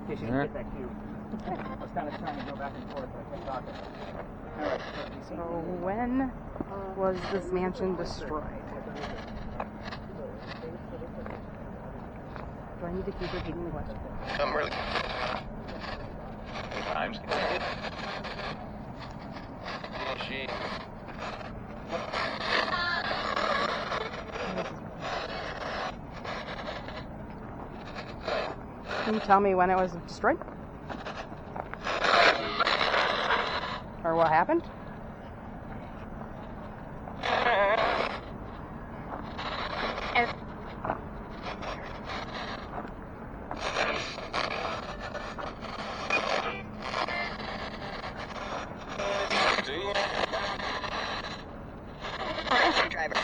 case you didn't get that cue. I was kind of trying to go back and forth, but I kept talking. Alright, so when was this mansion destroyed? Do I need to keep repeating the question? I'm really... Times. She... Can you tell me when it was destroyed? Or what happened? Driver.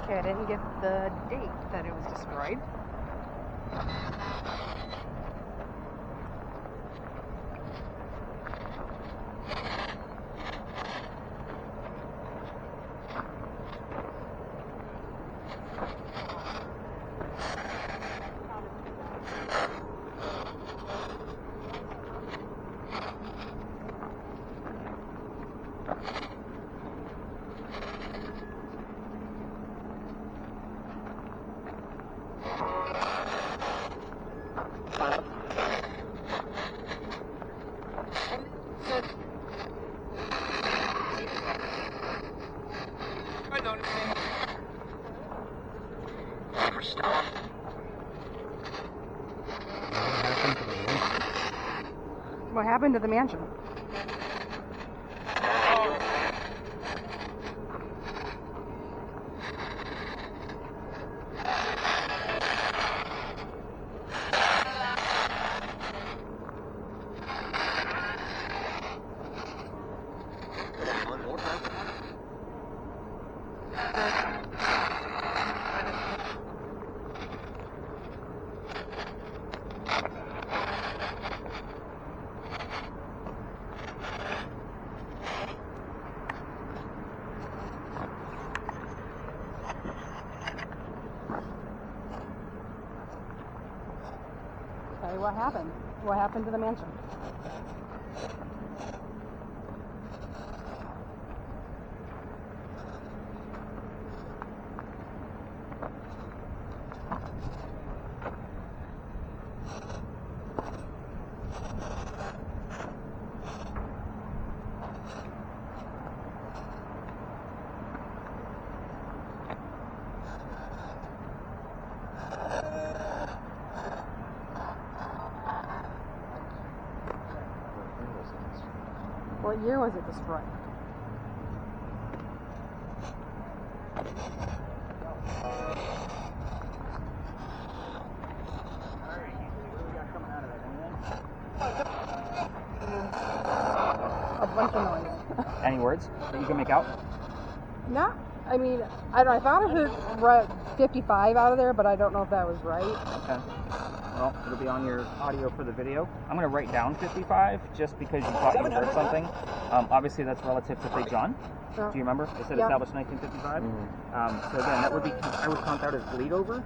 Okay, I didn't get the date that it was destroyed. What happened to the mansion? Okay, what happened? What happened to the mansion? What year was it destroyed? A bunch of noise. Any words that you can make out? No, I mean, I thought I heard 55 out of there, but I don't know if that was right. Okay. Well, it'll be on your audio for the video. I'm going to write down 55 just because you thought you heard something. Obviously, that's relative to Big John. Do you remember? It said established 1955. So again, that would be, I would count that as bleed over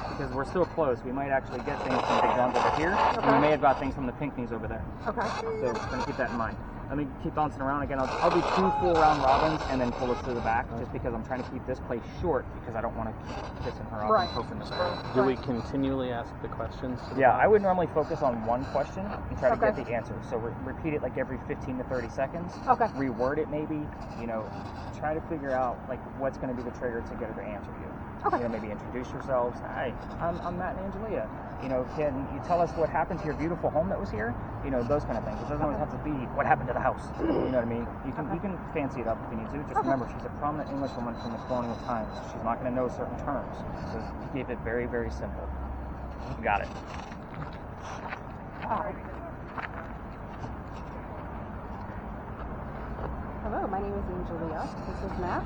because we're still close. We might actually get things from Big John's over here, and we may have got things from the Pinckneys over there. Okay. So we're going to keep that in mind. Let me keep bouncing around again. I'll do 2 full round robins and then pull us to the back, just because I'm trying to keep this play short because I don't want to keep pissing her off and poking this way. Do we continually ask the questions? Yeah, I would normally focus on one question and try to get the answer. So repeat it like every 15 to 30 seconds. Okay. Reword it maybe. You know, try to figure out like what's going to be the trigger to get her to answer you. Okay. You know, maybe introduce yourselves. Hi, I'm Matt and Angelia. You know, can you tell us what happened to your beautiful home that was here? You know, those kind of things. It doesn't always have to be what happened to the house. You know what I mean? You can fancy it up if you need to. Just remember, she's a prominent English woman from the colonial times. She's not going to know certain terms. So keep it very, very simple. Got it. Wow. Hello, my name is Angelia. This is Matt.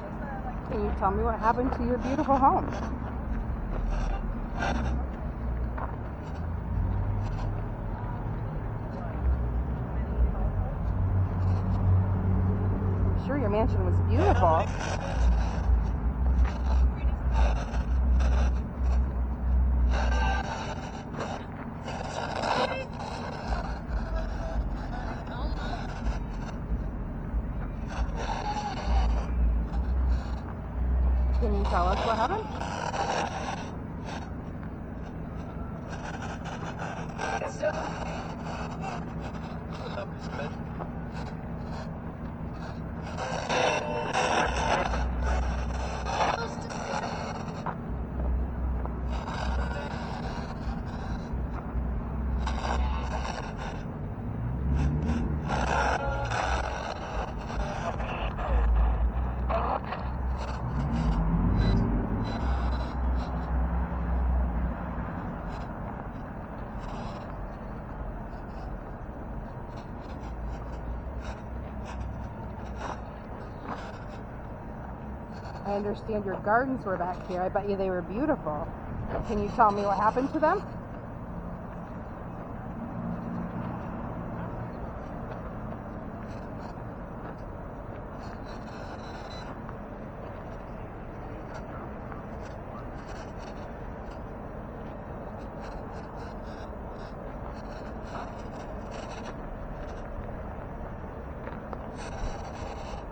Can you tell me what happened to your beautiful home? I'm sure your mansion was beautiful. Can you tell us what happened? I understand your gardens were back here. I bet you they were beautiful. Can you tell me what happened to them?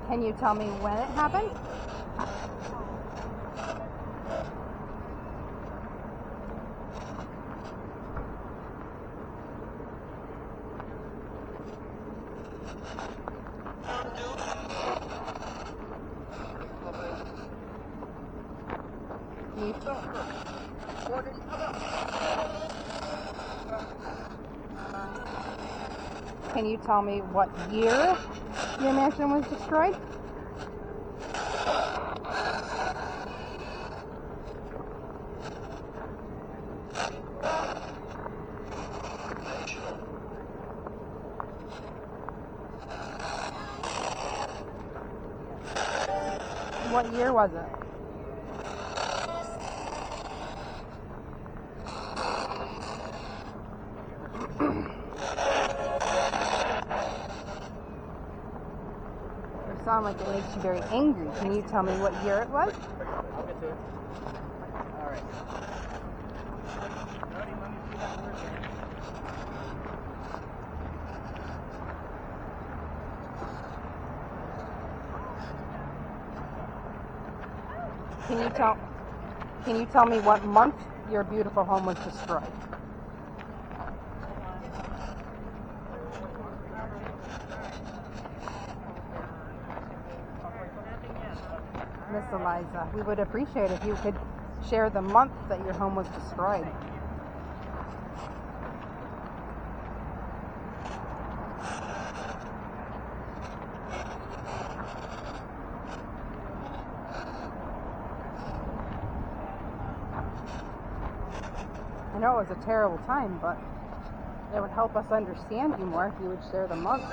Can you tell me when it happened? Can you tell me what year your mansion was destroyed? What year was it? You sound like it makes you very angry. Can you tell me what year it was? I'll get to it. All right. Ready? Let me see that word here. Can you tell me what month your beautiful home was destroyed? Miss Eliza, we would appreciate if you could share the month that your home was destroyed. I know it was a terrible time, but it would help us understand you more if you would share the month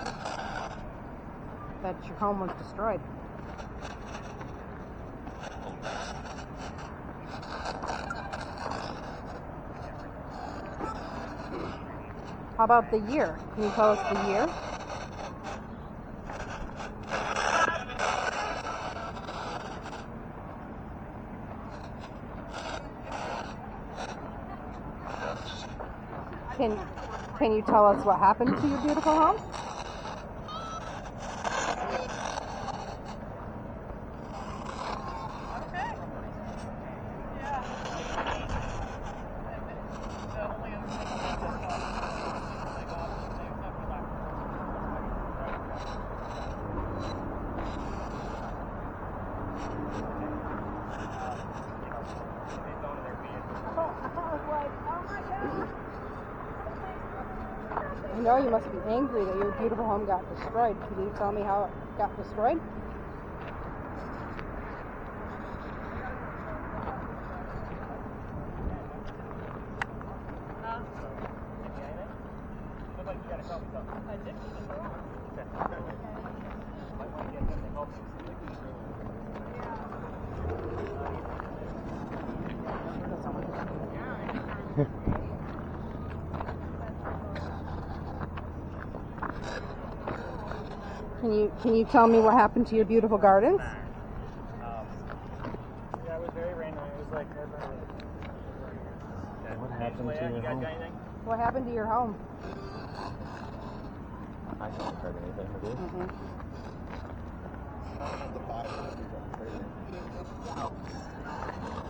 that your home was destroyed. How about the year? Can you tell us the year? Can you tell us what happened to your beautiful home? I know you must be angry that your beautiful home got destroyed. Can you tell me how it got destroyed? Look like you got a coffee cup. I did. Might want to get something else. Can you tell me what happened to your beautiful gardens? Yeah, it was very random. It was like What happened to your home? What happened to your home? I haven't heard anything, have you?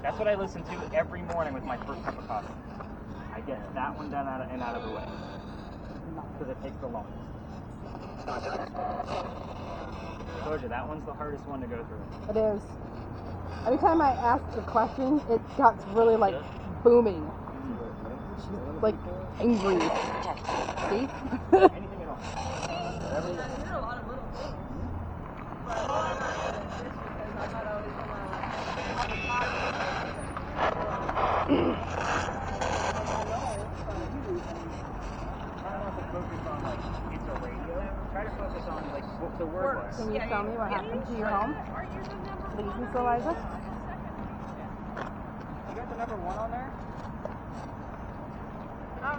That's what I listen to every morning with my first cup of coffee. I get that one done out of the way because it takes the longest. I told you, that one's the hardest one to go through. It is. Every time I ask a question, it got really like booming. Like angry. See? Anything at all. Focus on like it's a radio. Try to focus on like what the word was. Can you tell me what happened to your home? Please, Miss Eliza. You got the number 1 on there? Oh,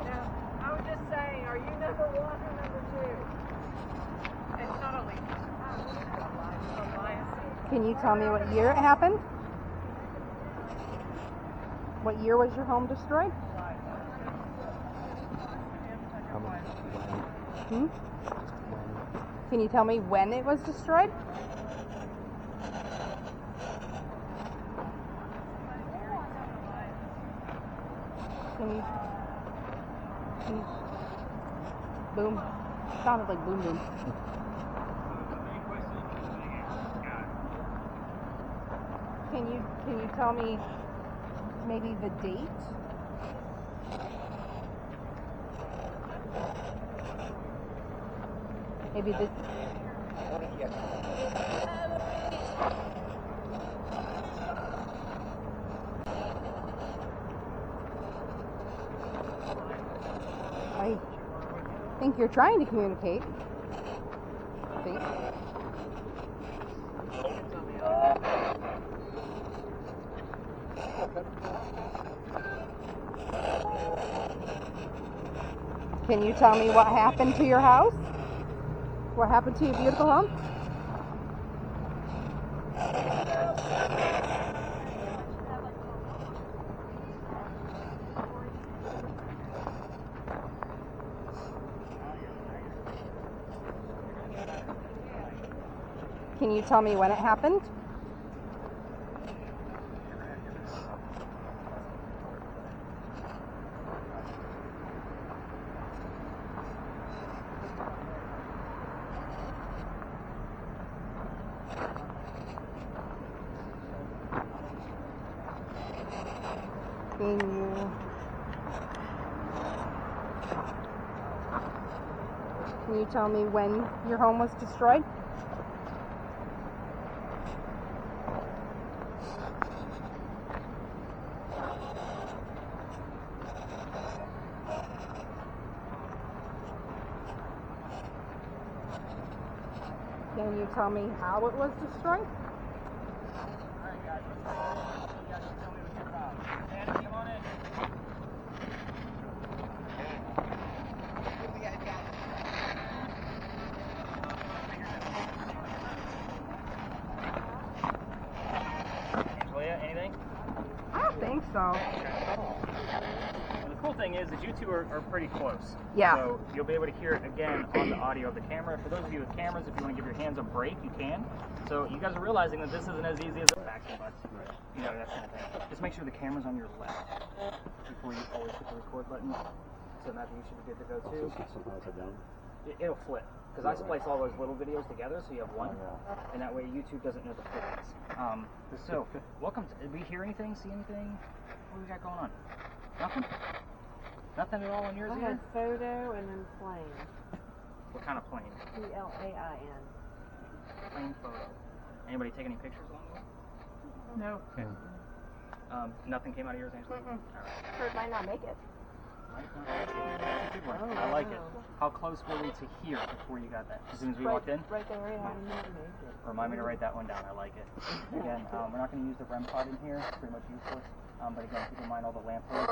no. I was just saying, are you number 1 or number 2? It's not a leak. Can you tell me what year it happened? What year was your home destroyed? Hmm? Can you tell me when it was destroyed? Can you boom? Sounded like boom boom. Can you tell me maybe the date? Maybe the I think you're trying to communicate. See? Can you tell me what happened to your house? What happened to your beautiful home? Can you tell me when it happened? Can you tell me when your home was destroyed? Can you tell me how it was destroyed? Anything? I don't think so. Well, the cool thing is you two are pretty close. Yeah. So you'll be able to hear it again on the audio of the camera. For those of you with cameras, if you want to give your hands a break, you can. So you guys are realizing that this isn't as easy as the back and butts, you know, that kind of thing. Just make sure the camera's on your left before you always hit the record button. So Matthew, you should be good to go too. It'll flip. Because I splice all those little videos together, so you have one, and that way YouTube doesn't know the flips. So, welcome. Did we hear anything, see anything? What do we got going on? Nothing? Nothing at all on yours I either? had photo and then plane. What kind of plane? Plain. Plane photo. Anybody take any pictures along the way? No. Okay. Nothing came out of yours, Angela? Mm-mm. All right. Heard might not make it. Might not make it. That's a good one. I like it. How close were we to here before you got that? As soon as we walked in? Right there, right now. Remind me to write that one down. I like it. Again, we're not going to use the REM pod in here. It's pretty much useless. But again, keep in mind all the lamp posts.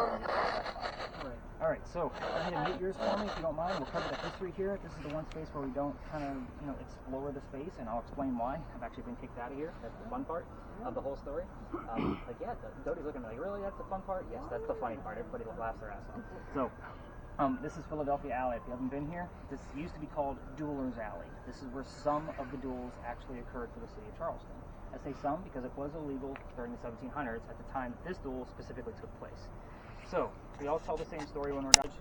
All right, so go ahead and mute yours for me if you don't mind. We'll cover the history here. This is the one space where we don't kind of, explore the space, and I'll explain why. I've actually been kicked out of here. That's the fun part of the whole story. Doty's looking at me like, really? That's the fun part? Yes, that's the funny part. Everybody laughs their ass off. So, this is Philadelphia Alley. If you haven't been here, this used to be called Duelers Alley. This is where some of the duels actually occurred for the city of Charleston. I say some because it was illegal during the 1700s at the time that this duel specifically took place. So, we all tell the same story when we're judged,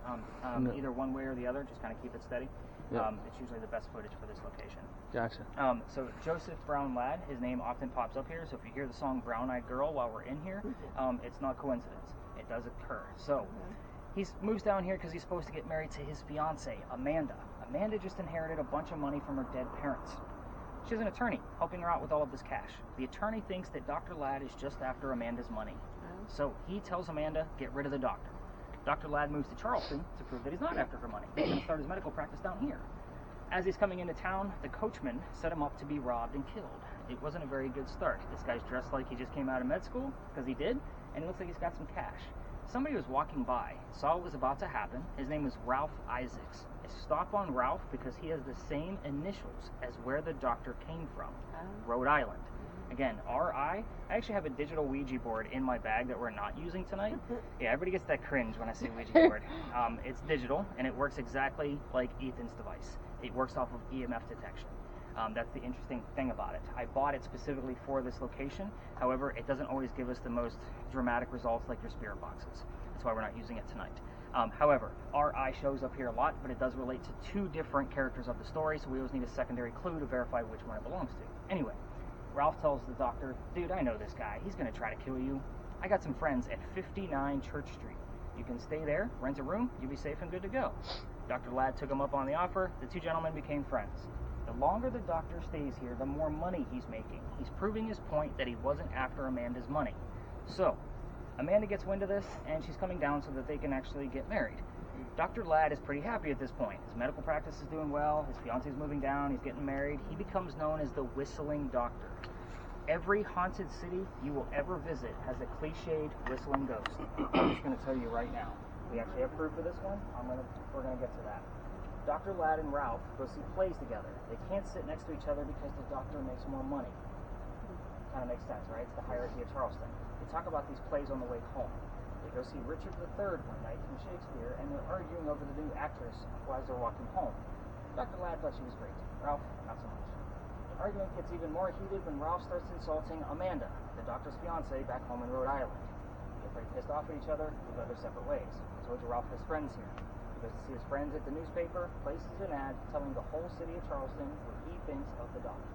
either one way or the other, just kind of keep it steady. It's usually the best footage for this location. Gotcha. So Joseph Brown Ladd, his name often pops up here, so if you hear the song Brown Eyed Girl while we're in here, it's not coincidence. It does occur. So, he moves down here because he's supposed to get married to his fiancée, Amanda. Amanda just inherited a bunch of money from her dead parents. She's an attorney, helping her out with all of this cash. The attorney thinks that Dr. Ladd is just after Amanda's money. So he tells Amanda, get rid of the doctor. Dr. Ladd moves to Charleston to prove that he's not after her money. He's going to start his medical practice down here. As he's coming into town, the coachman set him up to be robbed and killed. It wasn't a very good start. This guy's dressed like he just came out of med school, because he did, and it looks like he's got some cash. Somebody was walking by, saw what was about to happen. His name was Ralph Isaacs. I stop on Ralph because he has the same initials as where the doctor came from, Rhode Island. Again, R.I. I actually have a digital Ouija board in my bag that we're not using tonight. Yeah, everybody gets that cringe when I say Ouija board. It's digital, and it works exactly like Ethan's device. It works off of EMF detection. That's the interesting thing about it. I bought it specifically for this location. However, it doesn't always give us the most dramatic results like your spirit boxes. That's why we're not using it tonight. However, R.I. shows up here a lot, but it does relate to two different characters of the story, so we always need a secondary clue to verify which one it belongs to. Anyway, Ralph tells the doctor, dude, I know this guy. He's going to try to kill you. I got some friends at 59 Church Street. You can stay there, rent a room, you'll be safe and good to go. Dr. Ladd took him up on the offer. The two gentlemen became friends. The longer the doctor stays here, the more money he's making. He's proving his point that he wasn't after Amanda's money. So, Amanda gets wind of this, and she's coming down so that they can actually get married. Dr. Ladd is pretty happy at this point. His medical practice is doing well, his fiance's moving down, he's getting married. He becomes known as the Whistling Doctor. Every haunted city you will ever visit has a cliched whistling ghost. I'm just going to tell you right now. We actually have proof of this one. We're going to get to that. Dr. Ladd and Ralph go see plays together. They can't sit next to each other because the doctor makes more money. Kind of makes sense, right? It's the hierarchy of Charleston. They talk about these plays on the way home. They go see Richard III one night from Shakespeare, and they're arguing over the new actress as they're walking home. Dr. Ladd thought she was great. Ralph, not so much. The argument gets even more heated when Ralph starts insulting Amanda, the doctor's fiancée, back home in Rhode Island. They get pretty pissed off at each other, they go their separate ways. I told you Ralph has friends here. He goes to see his friends at the newspaper, places an ad telling the whole city of Charleston what he thinks of the doctor.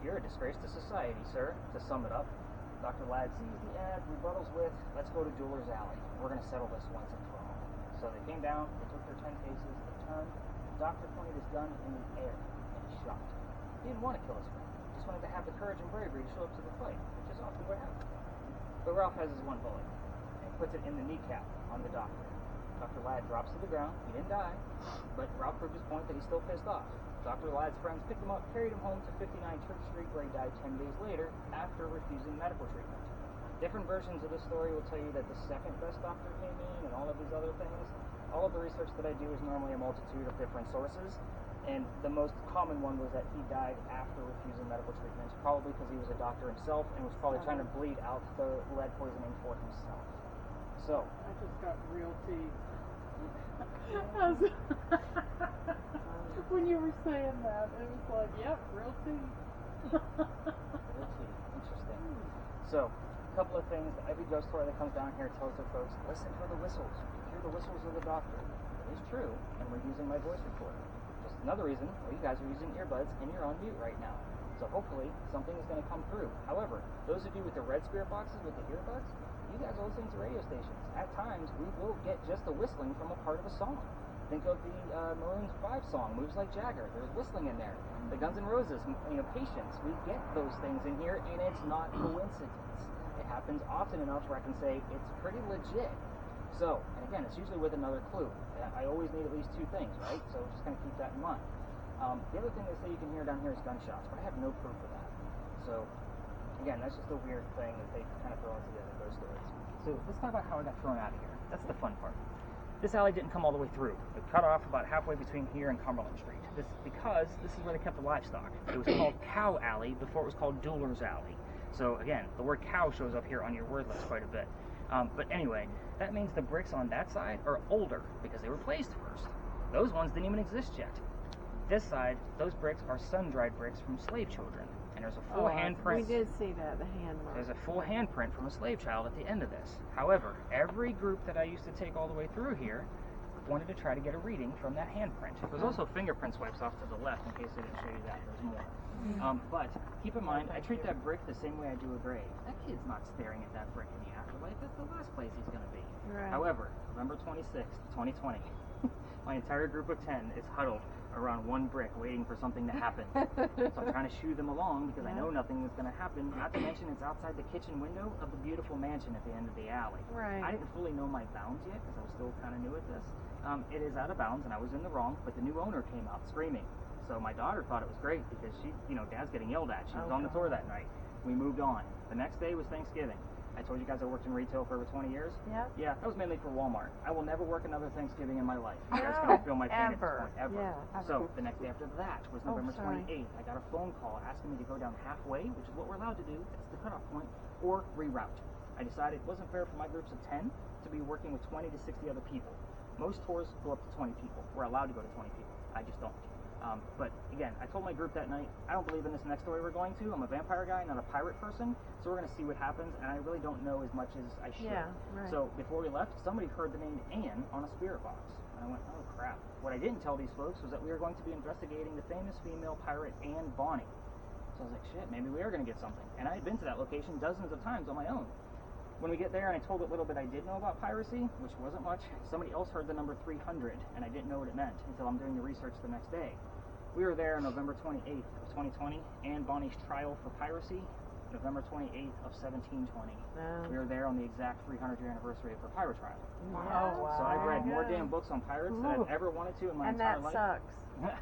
You're a disgrace to society, sir. To sum it up, Dr. Ladd sees the ad, rebuttals with, let's go to Duelers Alley. We're going to settle this once and for all. So they came down, they took their 10 paces, they turned, the doctor pointed his gun in the air, and he shot. He didn't want to kill his friend, just wanted to have the courage and bravery to show up to the fight, which is often what happens. But Ralph has his one bullet, and he puts it in the kneecap on the doctor. Dr. Ladd drops to the ground. He didn't die, but Ralph proved his point that he's still pissed off. Dr. Ladd's friends picked him up, carried him home to 59 Church Street, where he died 10 days later after refusing medical treatment. Different versions of this story will tell you that the second best doctor came in and all of these other things. All of the research that I do is normally a multitude of different sources, and the most common one was that he died after refusing medical treatment, probably because he was a doctor himself and was probably trying to bleed out the lead poisoning for himself. So, I just got real tea. When you were saying that, it was like, yep, real tea. Real tea. Interesting. So, a couple of things. Every ghost story that comes down here tells their folks, listen for the whistles. Hear the whistles of the doctor. It is true, and we're using my voice recorder. Just another reason why you guys are using earbuds and you're on mute right now. So hopefully something is going to come through. However, those of you with the red spirit boxes with the earbuds, you guys are listening to radio stations. At times, we will get just a whistling from a part of a song. Think of the Maroon 5 song, Moves Like Jagger. There's whistling in there. The Guns N' Roses, Patience. We get those things in here, and it's not coincidence. it happens often enough where I can say it's pretty legit. So, and again, it's usually with another clue. I always need at least 2 things, right? So just kind of keep that in mind. The other thing they say you can hear down here is gunshots, but I have no proof of that. So, again, that's just a weird thing that they kind of throw into the other ghost stories. So let's talk about how I got thrown out of here. That's the fun part. This alley didn't come all the way through. It cut off about halfway between here and Cumberland Street. Because this is where they kept the livestock. It was called Cow Alley before it was called Dueler's Alley. So again, the word cow shows up here on your word list quite a bit. But anyway, that means the bricks on that side are older because they were placed first. Those ones didn't even exist yet. This side, those bricks are sun-dried bricks from slave children. And there's a full handprint. We did see that, the handmark. There's a full handprint from a slave child at the end of this. However, every group that I used to take all the way through here wanted to try to get a reading from that handprint. There's also fingerprint swipes off to the left in case I didn't show you that. There's more. But keep in mind, I treat that brick the same way I do a grave. That kid's not staring at that brick in the afterlife. That's the last place he's going to be. Right. However, November 26th, 2020, my entire group of 10 is huddled around one brick waiting for something to happen. So I'm trying to shoo them along because I know nothing is going to happen. Not to mention it's outside the kitchen window of the beautiful mansion at the end of the alley. Right. I didn't fully know my bounds yet because I was still kind of new at this. It is out of bounds and I was in the wrong, but the new owner came out screaming. So my daughter thought it was great because she, Dad's getting yelled at. She was on the tour that night. We moved on. The next day was Thanksgiving. I told you guys I worked in retail for over 20 years. Yeah. Yeah, that was mainly for Walmart. I will never work another Thanksgiving in my life. You guys can feel my pain at this point, ever. Yeah. So the next day after that was November sorry. 28th. I got a phone call asking me to go down halfway, which is what we're allowed to do. That's the cutoff point, or reroute. I decided it wasn't fair for my groups of 10 to be working with 20 to 60 other people. Most tours go up to 20 people. We're allowed to go to 20 people. I just don't. But again, I told my group that night, I don't believe in this next story we're going to. I'm a vampire guy, not a pirate person. So we're going to see what happens, and I really don't know as much as I should. Yeah, right. So before we left, somebody heard the name Anne on a spirit box. And I went, oh crap. What I didn't tell these folks was that we were going to be investigating the famous female pirate Anne Bonny. So I was like, shit, maybe we are going to get something. And I had been to that location dozens of times on my own. When we get there and I told what little bit I did know about piracy, which wasn't much, somebody else heard the number 300, and I didn't know what it meant until I'm doing the research the next day. We were there on November 28th of 2020, Anne Bonny's trial for piracy, November 28th of 1720. Wow. We were there on the exact 300-year anniversary of her pirate trial. Wow. Wow. So I've read more damn books on pirates than I've ever wanted to in my And entire that life.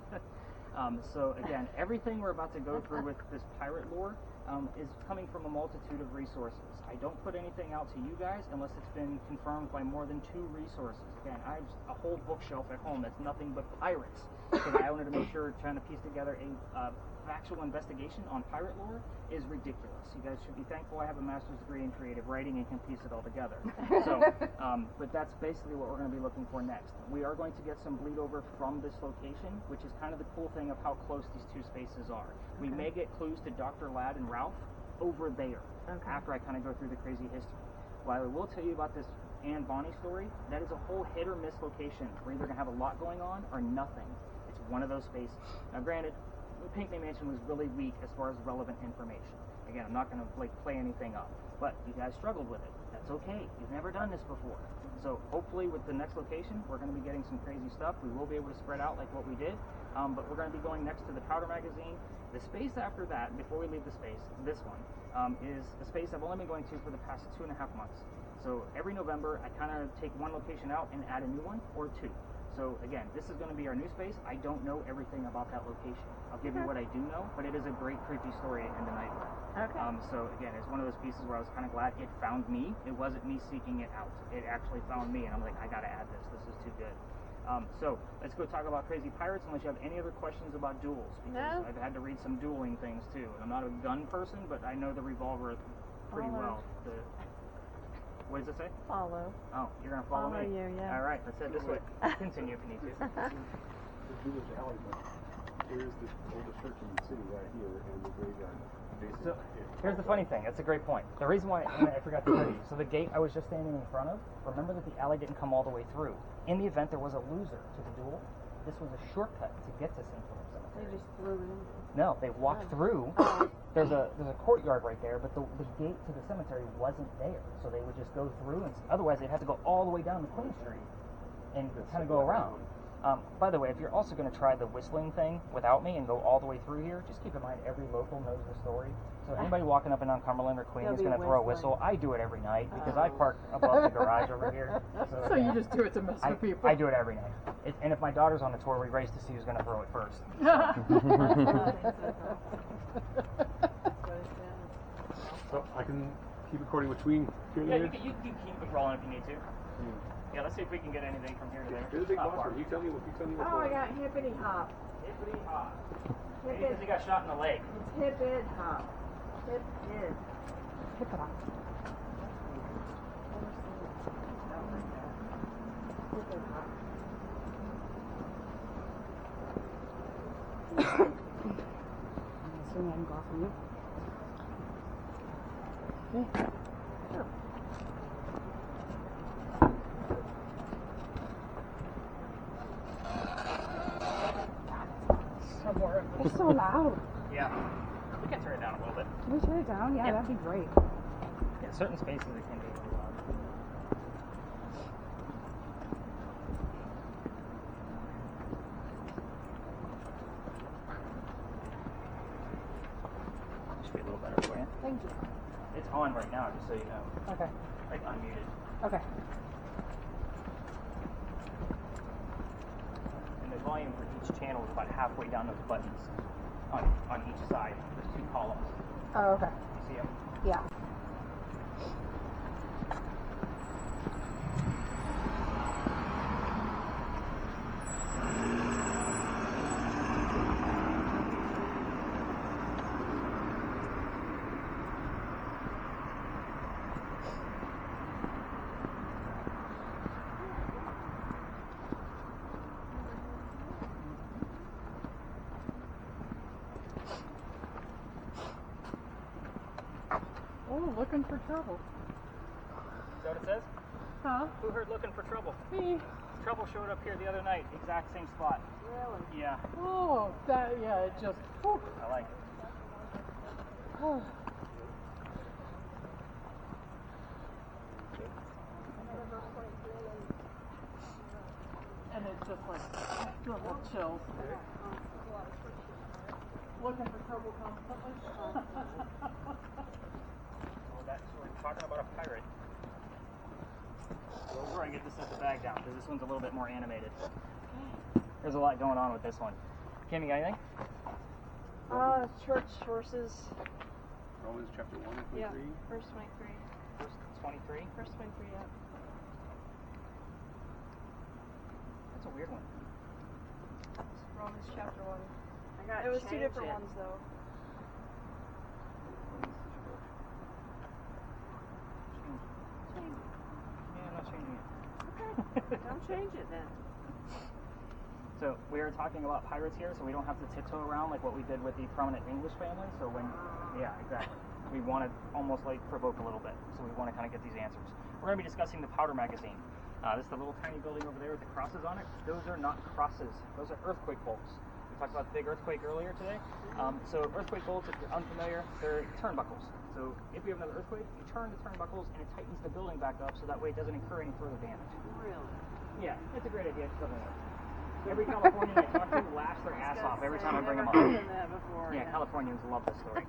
sucks. So again, everything we're about to go through with this pirate lore is coming from a multitude of resources. I don't put anything out to you guys unless it's been confirmed by more than 2 resources. Again, I have a whole bookshelf at home that's nothing but pirates. Because I wanted to make sure trying to piece together a factual investigation on pirate lore is ridiculous. You guys should be thankful I have a master's degree in creative writing and can piece it all together. So, but that's basically what we're going to be looking for next. We are going to get some bleed over from this location, which is kind of the cool thing of how close these 2 spaces are. We may get clues to Dr. Ladd and Ralph over there after I kind of go through the crazy history. While I will tell you about this Anne Bonny story, that is a whole hit or miss location. We're either going to have a lot going on or nothing. It's one of those spaces. Now granted, Pinckney Mansion was really weak as far as relevant information. Again, I'm not going to play anything up, but you guys struggled with it. That's okay. You've never done this before. So hopefully with the next location, we're going to be getting some crazy stuff. We will be able to spread out like what we did, but we're going to be going next to the Powder Magazine. The space after that, before we leave the space, this one, is a space I've only been going to for the past 2.5 months. So every November, I kind of take one location out and add a new one or 2. So again, this is going to be our new space. I don't know everything about that location. I'll give you what I do know, but it is a great creepy story in the night world. Okay. So again, it's one of those pieces where I was kind of glad it found me. It wasn't me seeking it out. It actually found me, and I'm like, I got to add this. This is too good. So let's go talk about crazy pirates, unless you have any other questions about duels, because I've had to read some dueling things too. And I'm not a gun person, but I know the revolver pretty well. What does it say? Follow. Oh, you're going to follow me? You, yeah. All right, let's head this way. Continue if you need to. The Dueler's Alley, but there is the oldest church in the city right here, and the graveyard. So here's the funny thing. That's a great point. The reason why I forgot to tell you. So the gate I was just standing in front of, remember that the alley didn't come all the way through. In the event there was a loser to the duel, this was a shortcut to get to St. Philip's Cemetery. They just flew it in. No, they walked through. There's a courtyard right there, but the gate to the cemetery wasn't there. So they would just go through, and otherwise they'd have to go all the way down to Queen Street and kind of go around. By the way, if you're also going to try the whistling thing without me and go all the way through here, just keep in mind every local knows the story. So anybody walking up and down Cumberland or Queen is going to throw a whistle. I do it every night because I park above the garage over here. So you just do it to mess with people. I do it every night. And if my daughter's on the tour, we race to see who's going to throw it first. So I can keep recording between here and Yeah, there. you can keep it rolling if you need to. Yeah, let's see if we can get anything from here to there. Here's a big Not box far. room. You tell me what Oh, I got hippity hop. Hippity hop. Hip Because he it. got shot in the leg. It's hip it hop. Hip it. Hip it up. Hip it hop. So I can go off from you. Okay. Sure. Somewhere. It's so loud. Yeah. We can turn it down a little bit. Can we turn it down? Yeah, Yeah. that'd be great. Yeah, certain spaces it can be really loud. Should be a little better for you. Thank you. It's on right now, just so you know. Okay. Like unmuted. Okay. And the volume for each channel is about halfway down those buttons on each side. There's two columns. Oh, okay. You see them? Yeah. Oh, looking for trouble. Is that what it says? Huh? Who heard looking for trouble? Me. Trouble showed up here the other night, exact same spot. Really? Yeah, Oh, that, yeah, it just, whew. I like it. Oh. And it's just like, little chills. Looking for trouble constantly. Well, we're talking about a pirate. So we're going to get this set the bag down because this one's a little bit more animated. There's a lot going on with this one. Kim, you got anything? Church sources. Romans chapter 1 and 23. Yeah. Verse 23. Verse 23. Verse 23, yeah. That's a weird one. Romans chapter 1. I got It was two change different it. ones, though. Yeah, I'm not changing it. Don't change it then. So we are talking about pirates here, so we don't have to tiptoe around like what we did with the prominent English family. So when, yeah, exactly. We want to almost like provoke a little bit. So we want to kind of get these answers. We're going to be discussing the powder magazine. This is the little tiny building over there with the crosses on it. Those are not crosses. Those are earthquake bolts. We talked about the big earthquake earlier today. So earthquake bolts, if you're unfamiliar, they're turnbuckles. So if we have another earthquake, you turn the turnbuckles and it tightens the building back up so that way it doesn't incur any further damage. Really? Yeah, it's a great idea. It doesn't work. Every Californian I talk to laughs their ass off every time I bring them up. I've never heard of that before. Yeah, Californians love this story.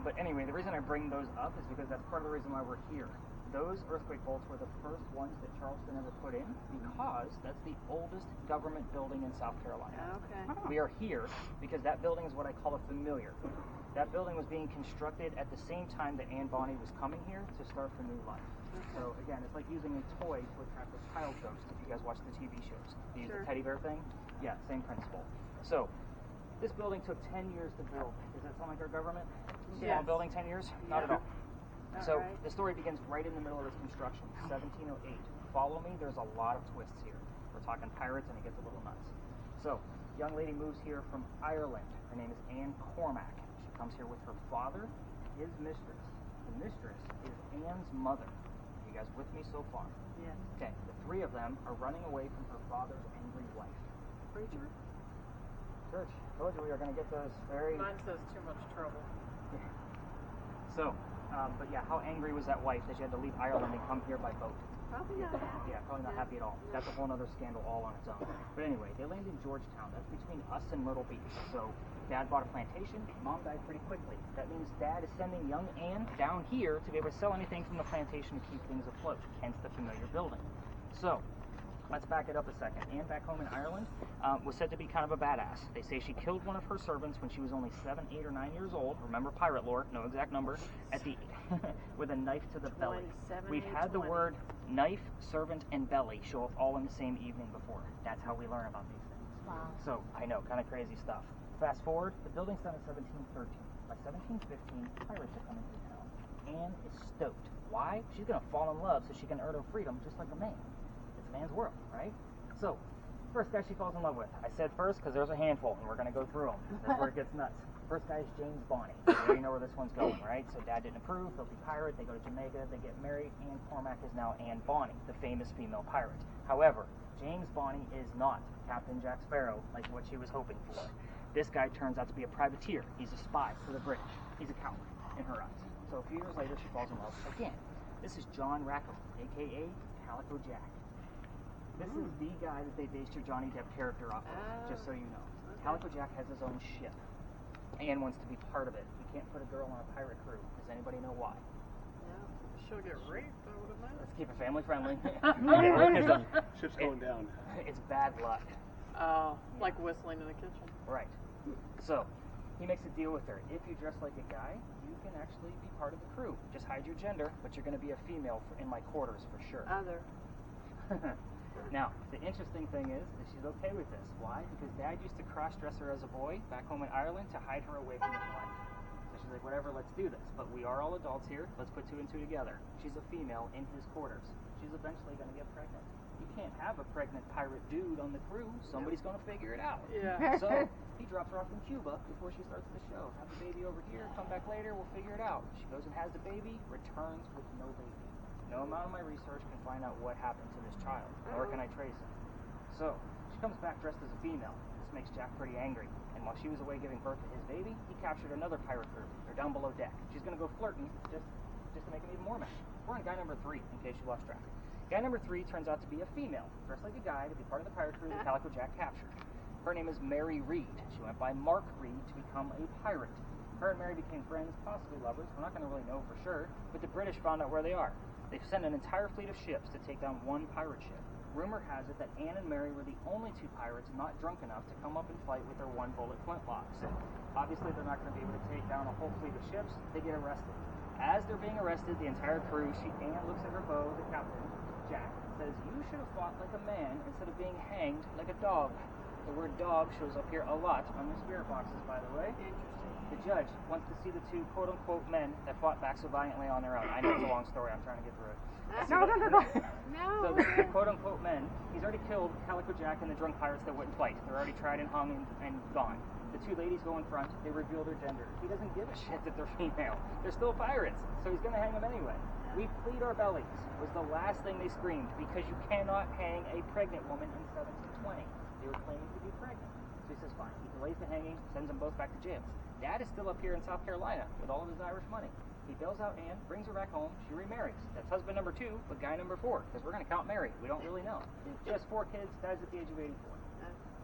But anyway, the reason I bring those up is because that's part of the reason why we're here. Those earthquake bolts were the first ones that Charleston ever put in because that's the oldest government building in South Carolina. Okay. We are here because that building is what I call a familiar. That building was being constructed at the same time that Anne Bonny was coming here to start her new life. So again, it's like using a toy to attract a child ghost if you guys watch the TV shows. You use the teddy bear thing? Yeah, same principle. So this building took 10 years to build. Does that sound like our government? Yes. Small building, 10 years? Not at all. Not So right. the story begins right in the middle of its construction, 1708. Follow me, there's a lot of twists here. We're talking pirates and it gets a little nuts. So, young lady moves here from Ireland. Her name is Anne Cormack. She comes here with her father, his mistress. The mistress is Anne's mother. You guys with me so far? Yes. Okay, the three of them are running away from her father's angry wife. Preacher? Church, told you we were going to get those very... Mine says too much trouble. So, but yeah, how angry was that wife that she had to leave Ireland and come here by boat? Probably not happy. Yeah, probably not happy at all. That's a whole other scandal all on its own. But anyway, they land in Georgetown. That's between us and Myrtle Beach. So Dad bought a plantation. Mom died pretty quickly. That means Dad is sending young Ann down here to be able to sell anything from the plantation to keep things afloat, hence the familiar building. So let's back it up a second. Anne, back home in Ireland, was said to be kind of a badass. They say she killed one of her servants when she was only 7, 8, or 9 years old. Remember pirate lore, no exact number. At the with a knife to the belly. 27, We've had the 20. word knife, servant, and belly show up all in the same evening before. That's how we learn about these things. Wow. So I know, kind of crazy stuff. Fast forward, the building's done in 1713. By 1715, pirates are coming through town. Anne is stoked. Why? She's gonna fall in love so she can earn her freedom just like a man. It's a man's world, right? So, first guy she falls in love with. I said first because there's a handful, and we're going to go through them. That's where it gets nuts. First guy is James Bonney. You already know where this one's going, right? So Dad didn't approve, filthy pirate, they go to Jamaica, they get married, Anne Cormac is now Anne Bonny, the famous female pirate. However, James Bonney is not Captain Jack Sparrow like what she was hoping for. This guy turns out to be a privateer. He's a spy for the British. He's a coward in her eyes. So a few years later, she falls in love again. This is John Rackham, a.k.a. Calico Jack. This is the guy that they based your Johnny Depp character off of, just so you know. Calico Jack has his own ship. Anne wants to be part of it. You can't put a girl on a pirate crew. Does anybody know why? No. She'll get raped, I would imagine. Let's keep it family friendly. Ship's going down. It's bad luck. Oh, like whistling in the kitchen. Right. So, he makes a deal with her. If you dress like a guy, you can actually be part of the crew. Just hide your gender, but you're going to be a female in my quarters for sure. Other. Now, the interesting thing is that she's okay with this. Why? Because Dad used to cross-dress her as a boy back home in Ireland to hide her away from his wife. So she's like, whatever, let's do this. But we are all adults here. Let's put 2 and 2 together. She's a female in his quarters. She's eventually going to get pregnant. You can't have a pregnant pirate dude on the crew. Somebody's going to figure it out. Yeah. So he drops her off in Cuba before she starts the show. Have the baby over here. Come back later. We'll figure it out. She goes and has the baby. Returns with no baby. No amount of my research can find out what happened to this child, nor can I trace it. So, she comes back dressed as a female. This makes Jack pretty angry. And while she was away giving birth to his baby, he captured another pirate crew. They're down below deck. She's going to go flirting just to make him even more mad. We're on guy number 3, in case you lost track. Guy number 3 turns out to be a female, dressed like a guy to be part of the pirate crew that Calico Jack captured. Her name is Mary Reed. She went by Mark Reed to become a pirate. Her and Mary became friends, possibly lovers. We're not going to really know for sure, but the British found out where they are. They've sent an entire fleet of ships to take down one pirate ship. Rumor has it that Anne and Mary were the only 2 pirates not drunk enough to come up and fight with their 1-bullet flintlocks. Obviously, they're not going to be able to take down a whole fleet of ships. They get arrested. As they're being arrested, the entire crew, Anne looks at her beau, the captain, Jack, says, "You should have fought like a man instead of being hanged like a dog." The word dog shows up here a lot on your spirit boxes, by the way. The judge wants to see the 2 quote-unquote men that fought back so valiantly on their own. I know it's a long story. I'm trying to get through it. No. So the quote-unquote men, he's already killed Calico Jack and the drunk pirates that wouldn't fight. They're already tried and hung and gone. The 2 ladies go in front. They reveal their gender. He doesn't give a shit that they're female. They're still pirates, so he's going to hang them anyway. "We plead our bellies" was the last thing they screamed, because you cannot hang a pregnant woman in 1720. They were claiming to be pregnant. So he says, fine. He delays the hanging, sends them both back to jail. Dad is still up here in South Carolina with all of his Irish money. He bails out Anne, brings her back home, she remarries. That's husband number 2, but guy number 4, because we're going to count Mary. We don't really know. She has 4 kids, dies at the age of 84.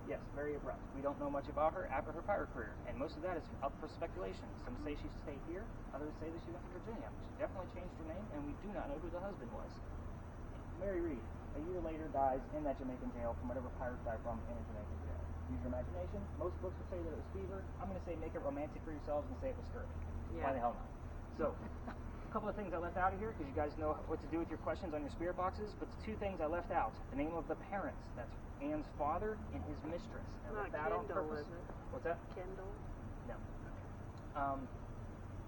Yes, very abrupt. We don't know much about her after her pirate career, and most of that is up for speculation. Some say she stayed here, others say that she went to Virginia. She definitely changed her name, and we do not know who the husband was. Mary Reed, a year later, dies in that Jamaican jail from whatever pirates died from in a Jamaican jail. Use your imagination. Most books will say that it was fever. I'm going to say make it romantic for yourselves and say it was scurvy. Yeah. Why the hell not? So, a couple of things I left out of here because you guys know what to do with your questions on your spirit boxes, but the 2 things I left out. The name of the parents. That's Anne's father and his mistress. I Not left that on Kendall, purpose. is it? What's that? Kendall. No.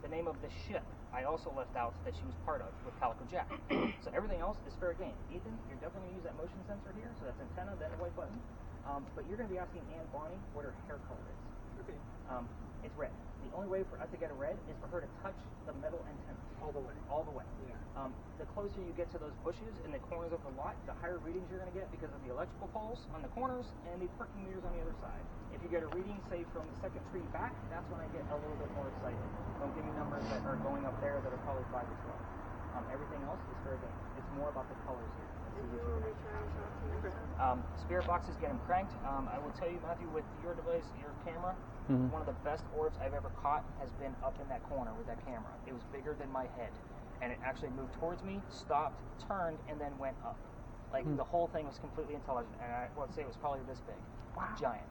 The name of the ship I also left out that she was part of with Calico Jack. So everything else is fair game. Ethan, you're definitely going to use that motion sensor here. So that's antenna, then a white button. But you're going to be asking Anne Bonny what her hair color is. Okay. It's red. The only way for us to get a red is for her to touch the metal antenna. All the way. All the way. Yeah. The closer you get to those bushes in the corners of the lot, the higher readings you're going to get because of the electrical poles on the corners and the parking meters on the other side. If you get a reading, say, from the second tree back, that's when I get a little bit more excited. Don't give me numbers that are going up there that are probably 5 to 12. Everything else is fair game. It's more about the colors here. Spirit box is getting cranked. I will tell you, Matthew, with your device, your camera, one of the best orbs I've ever caught has been up in that corner with that camera. It was bigger than my head, and it actually moved towards me, stopped, turned, and then went up. Like the whole thing was completely intelligent, and I would say it was probably this big, giant.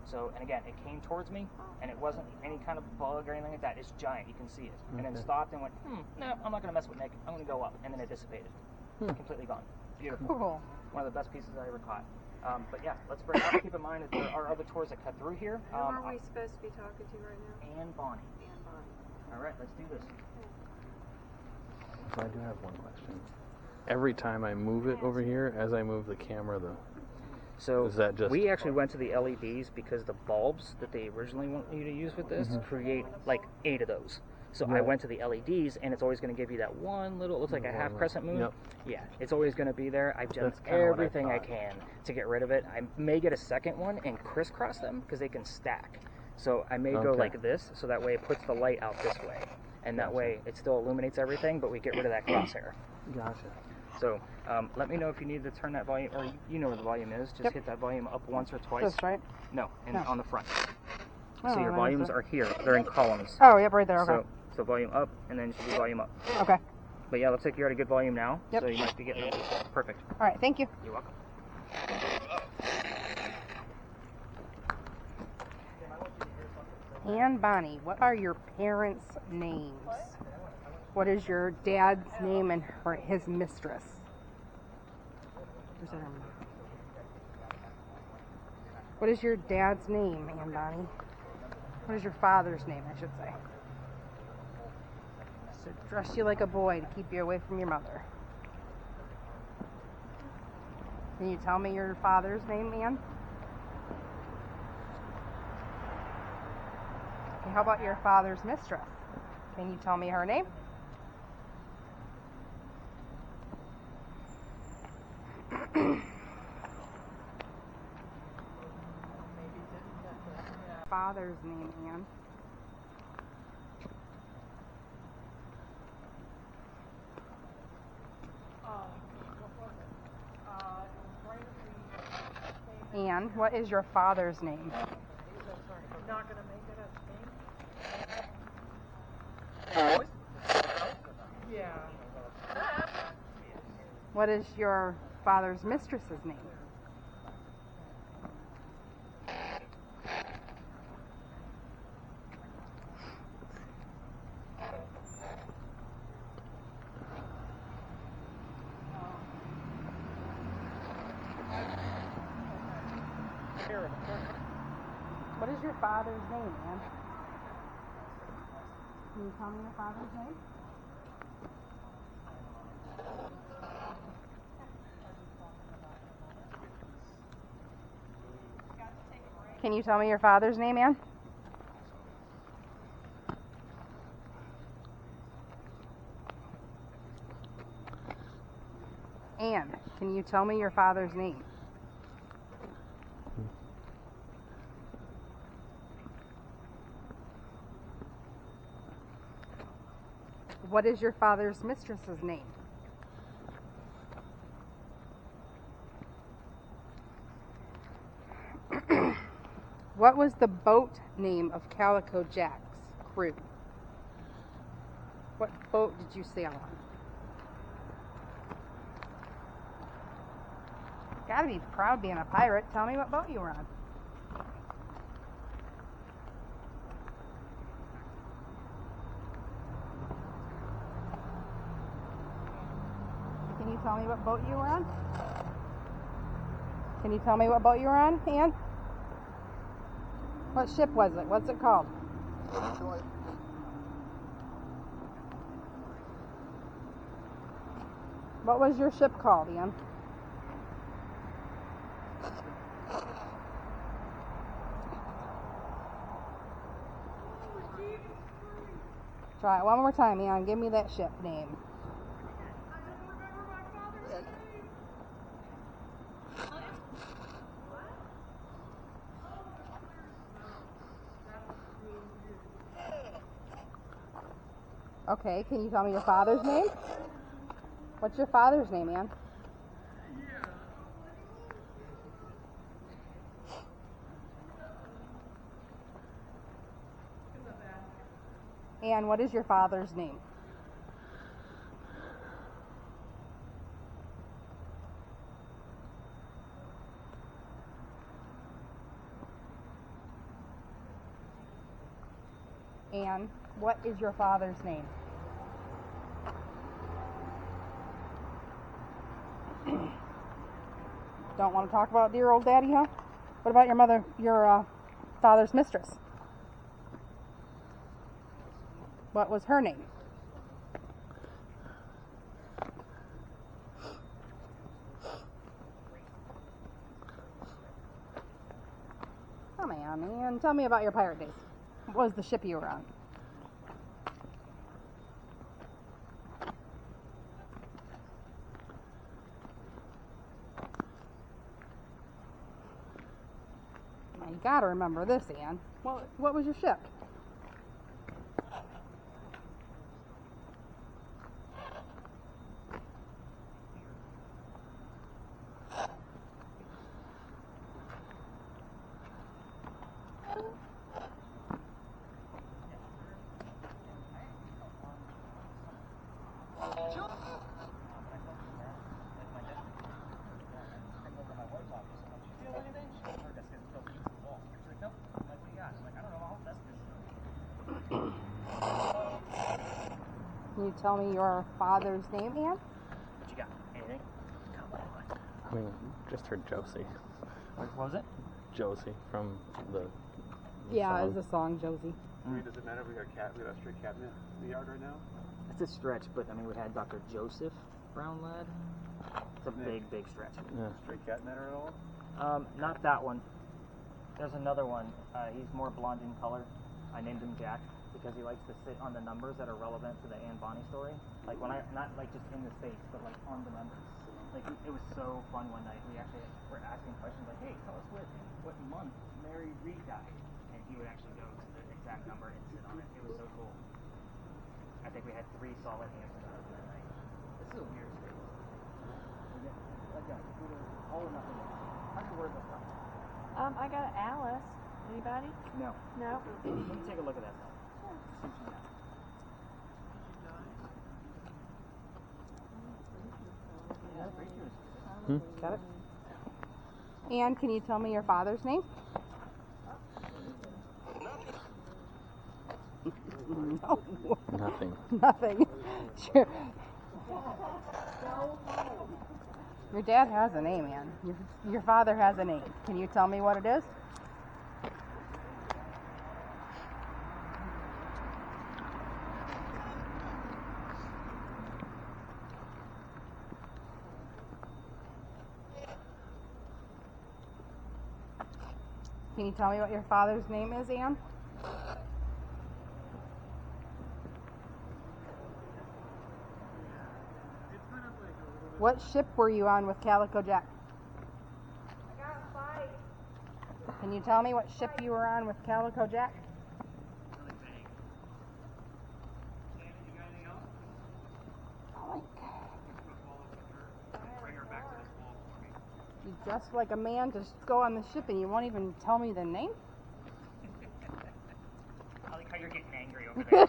So, and again, it came towards me, and it wasn't any kind of bug or anything like that. It's giant. You can see it. And then stopped and went, no, I'm not going to mess with Nick. I'm going to go up. And then it dissipated. Completely gone. Beautiful. Cool. One of the best pieces I ever caught. But yeah, let's bring it up. Keep in mind that there are other tours that cut through here. Who are we supposed to be talking to right now? And Bonnie. And Bonnie. All right, let's do this. So I do have one question. Every time I move it over here, as I move the camera, So is that just we actually went to the LEDs because the bulbs that they originally want you to use with this create like 8 of those. So I went to the LEDs, and it's always going to give you that one little, looks like a half crescent moon. Yep. Yeah, it's always going to be there. I've done That's kinda what I everything I thought. can to get rid of it. I may get a second one and crisscross them because they can stack. So I may go Okay. like this, so that way it puts the light out this way. And that way it still illuminates everything, but we get rid of that crosshair. Gotcha. So let me know if you need to turn that volume, or you know where the volume is. Just hit that volume up once or twice. This, right? No, No. on the front. Oh, So your where is volumes it? are here. They're in columns. Oh, yep, right there. Okay. So volume up, and then it should be volume up. Okay. But yeah, looks like you're at a good volume now. Yep. So you might be getting perfect. All right. Thank you. You're welcome. And Bonnie, what are your parents' names? What is your dad's name and his mistress? Where's that arm? What is your dad's name, Ann Bonnie? What is your father's name, I should say? So dress you like a boy to keep you away from your mother. Can you tell me your father's name, Ann? Okay, how about your father's mistress? Can you tell me her name? Father's name, Ann. Ann, what is your father's name? Not gonna make it a thing? Yeah. What is your father's mistress's name? What is your father's name, Ann? Can you tell me your father's name? Can you tell me your father's name, Ann? Ann, can you tell me your father's name? What is your father's mistress's name? What was the boat name of Calico Jack's crew? What boat did you sail on? Gotta be proud being a pirate. Tell me what boat you were on. Can you tell me what boat you were on? Can you tell me what boat you were on, Ann? What ship was it? What's it called? What was your ship called, Ann? Try it one more time, Ann. Give me that ship name. Okay, can you tell me your father's name? What's your father's name, Ann? And what is your father's name? And what is your father's name? Don't want to talk about dear old daddy, huh? What about your father's mistress? What was her name? Come on, man. Tell me about your pirate days. What was the ship you were on? Now, you gotta remember this, Ann. What was your ship? Can you tell me your father's name, Ann? What you got? Anything? I mean, just heard Josie. What was it? Josie from the Yeah, song. it's a song, Josie. I mean, does it matter? We got a stray cat in the yard right now? It's a stretch, but I mean, we had Dr. Joseph Brown Lad. It's a big, big stretch. Yeah. Stray cat matter at all? Not that one. There's another one. He's more blonde in color. I named him Jack because he likes to sit on the numbers that are relevant to the Anne Bonny story. Like when not like just in the States, but like on the numbers. Like it was so fun one night. We actually were asking questions like, "Hey, tell us what month Mary Read died," and he would actually go to the exact number and sit on it. It was so cool. I think we had 3 solid answers out of that night. This is a weird space. All or nothing. How's your word list up? I got Alice. Anybody? No. No. Let me take a look at that stuff. See what you got. Yeah, great news. Got it? And can you tell me your father's name? No. Nothing. Nothing. Sure. Your dad has a name, Ann. Your father has a name. Can you tell me what it is? Can you tell me what your father's name is, Ann? What ship were you on with Calico Jack? I got a fight. Can you tell me what ship you were on with Calico Jack? Really vague. Shannon, you got anything else? Bring her back to this wall for me. You dressed like a man to go on the ship and you won't even tell me the name? I like how you're getting angry over there.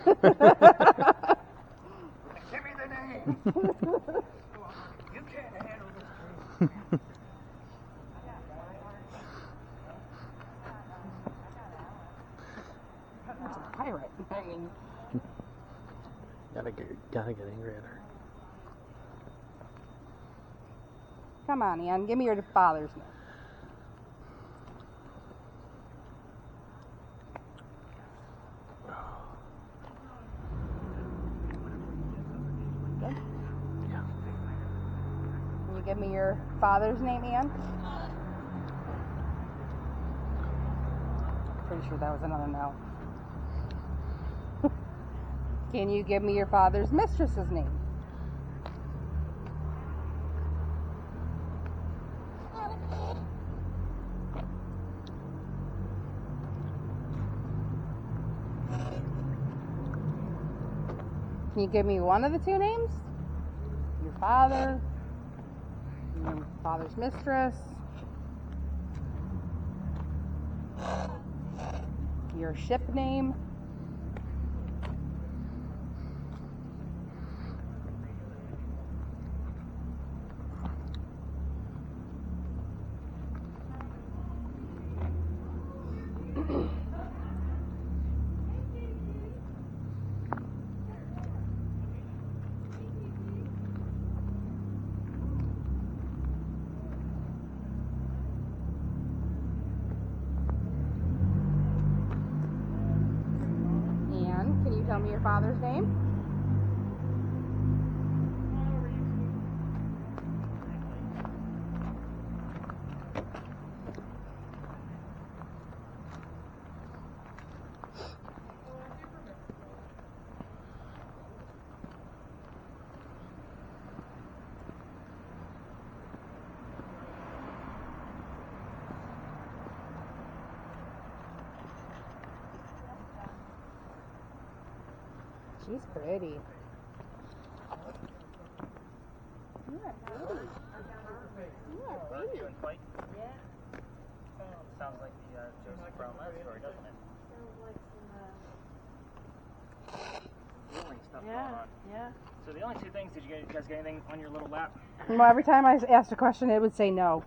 Give me the name! You can't handle this truth. It's a pirate. I mean, Gotta get angry at her. come on, Ann. Give me your father's name. Good. Yeah. Can you give me your father's name, Ann? Pretty sure that was another no. Can you give me your father's mistress's name? Can you give me one of the 2 names? Your father, your father's mistress, your ship name. And can you tell me your father's name? She's pretty. You are pretty. You are pretty. You and Fight? Yeah. Sounds like the Joseph Brown lab story, doesn't it? Really stuff going on. Yeah. So the only two things, did you guys get anything on your little lap? Well, every time I asked a question, it would say no.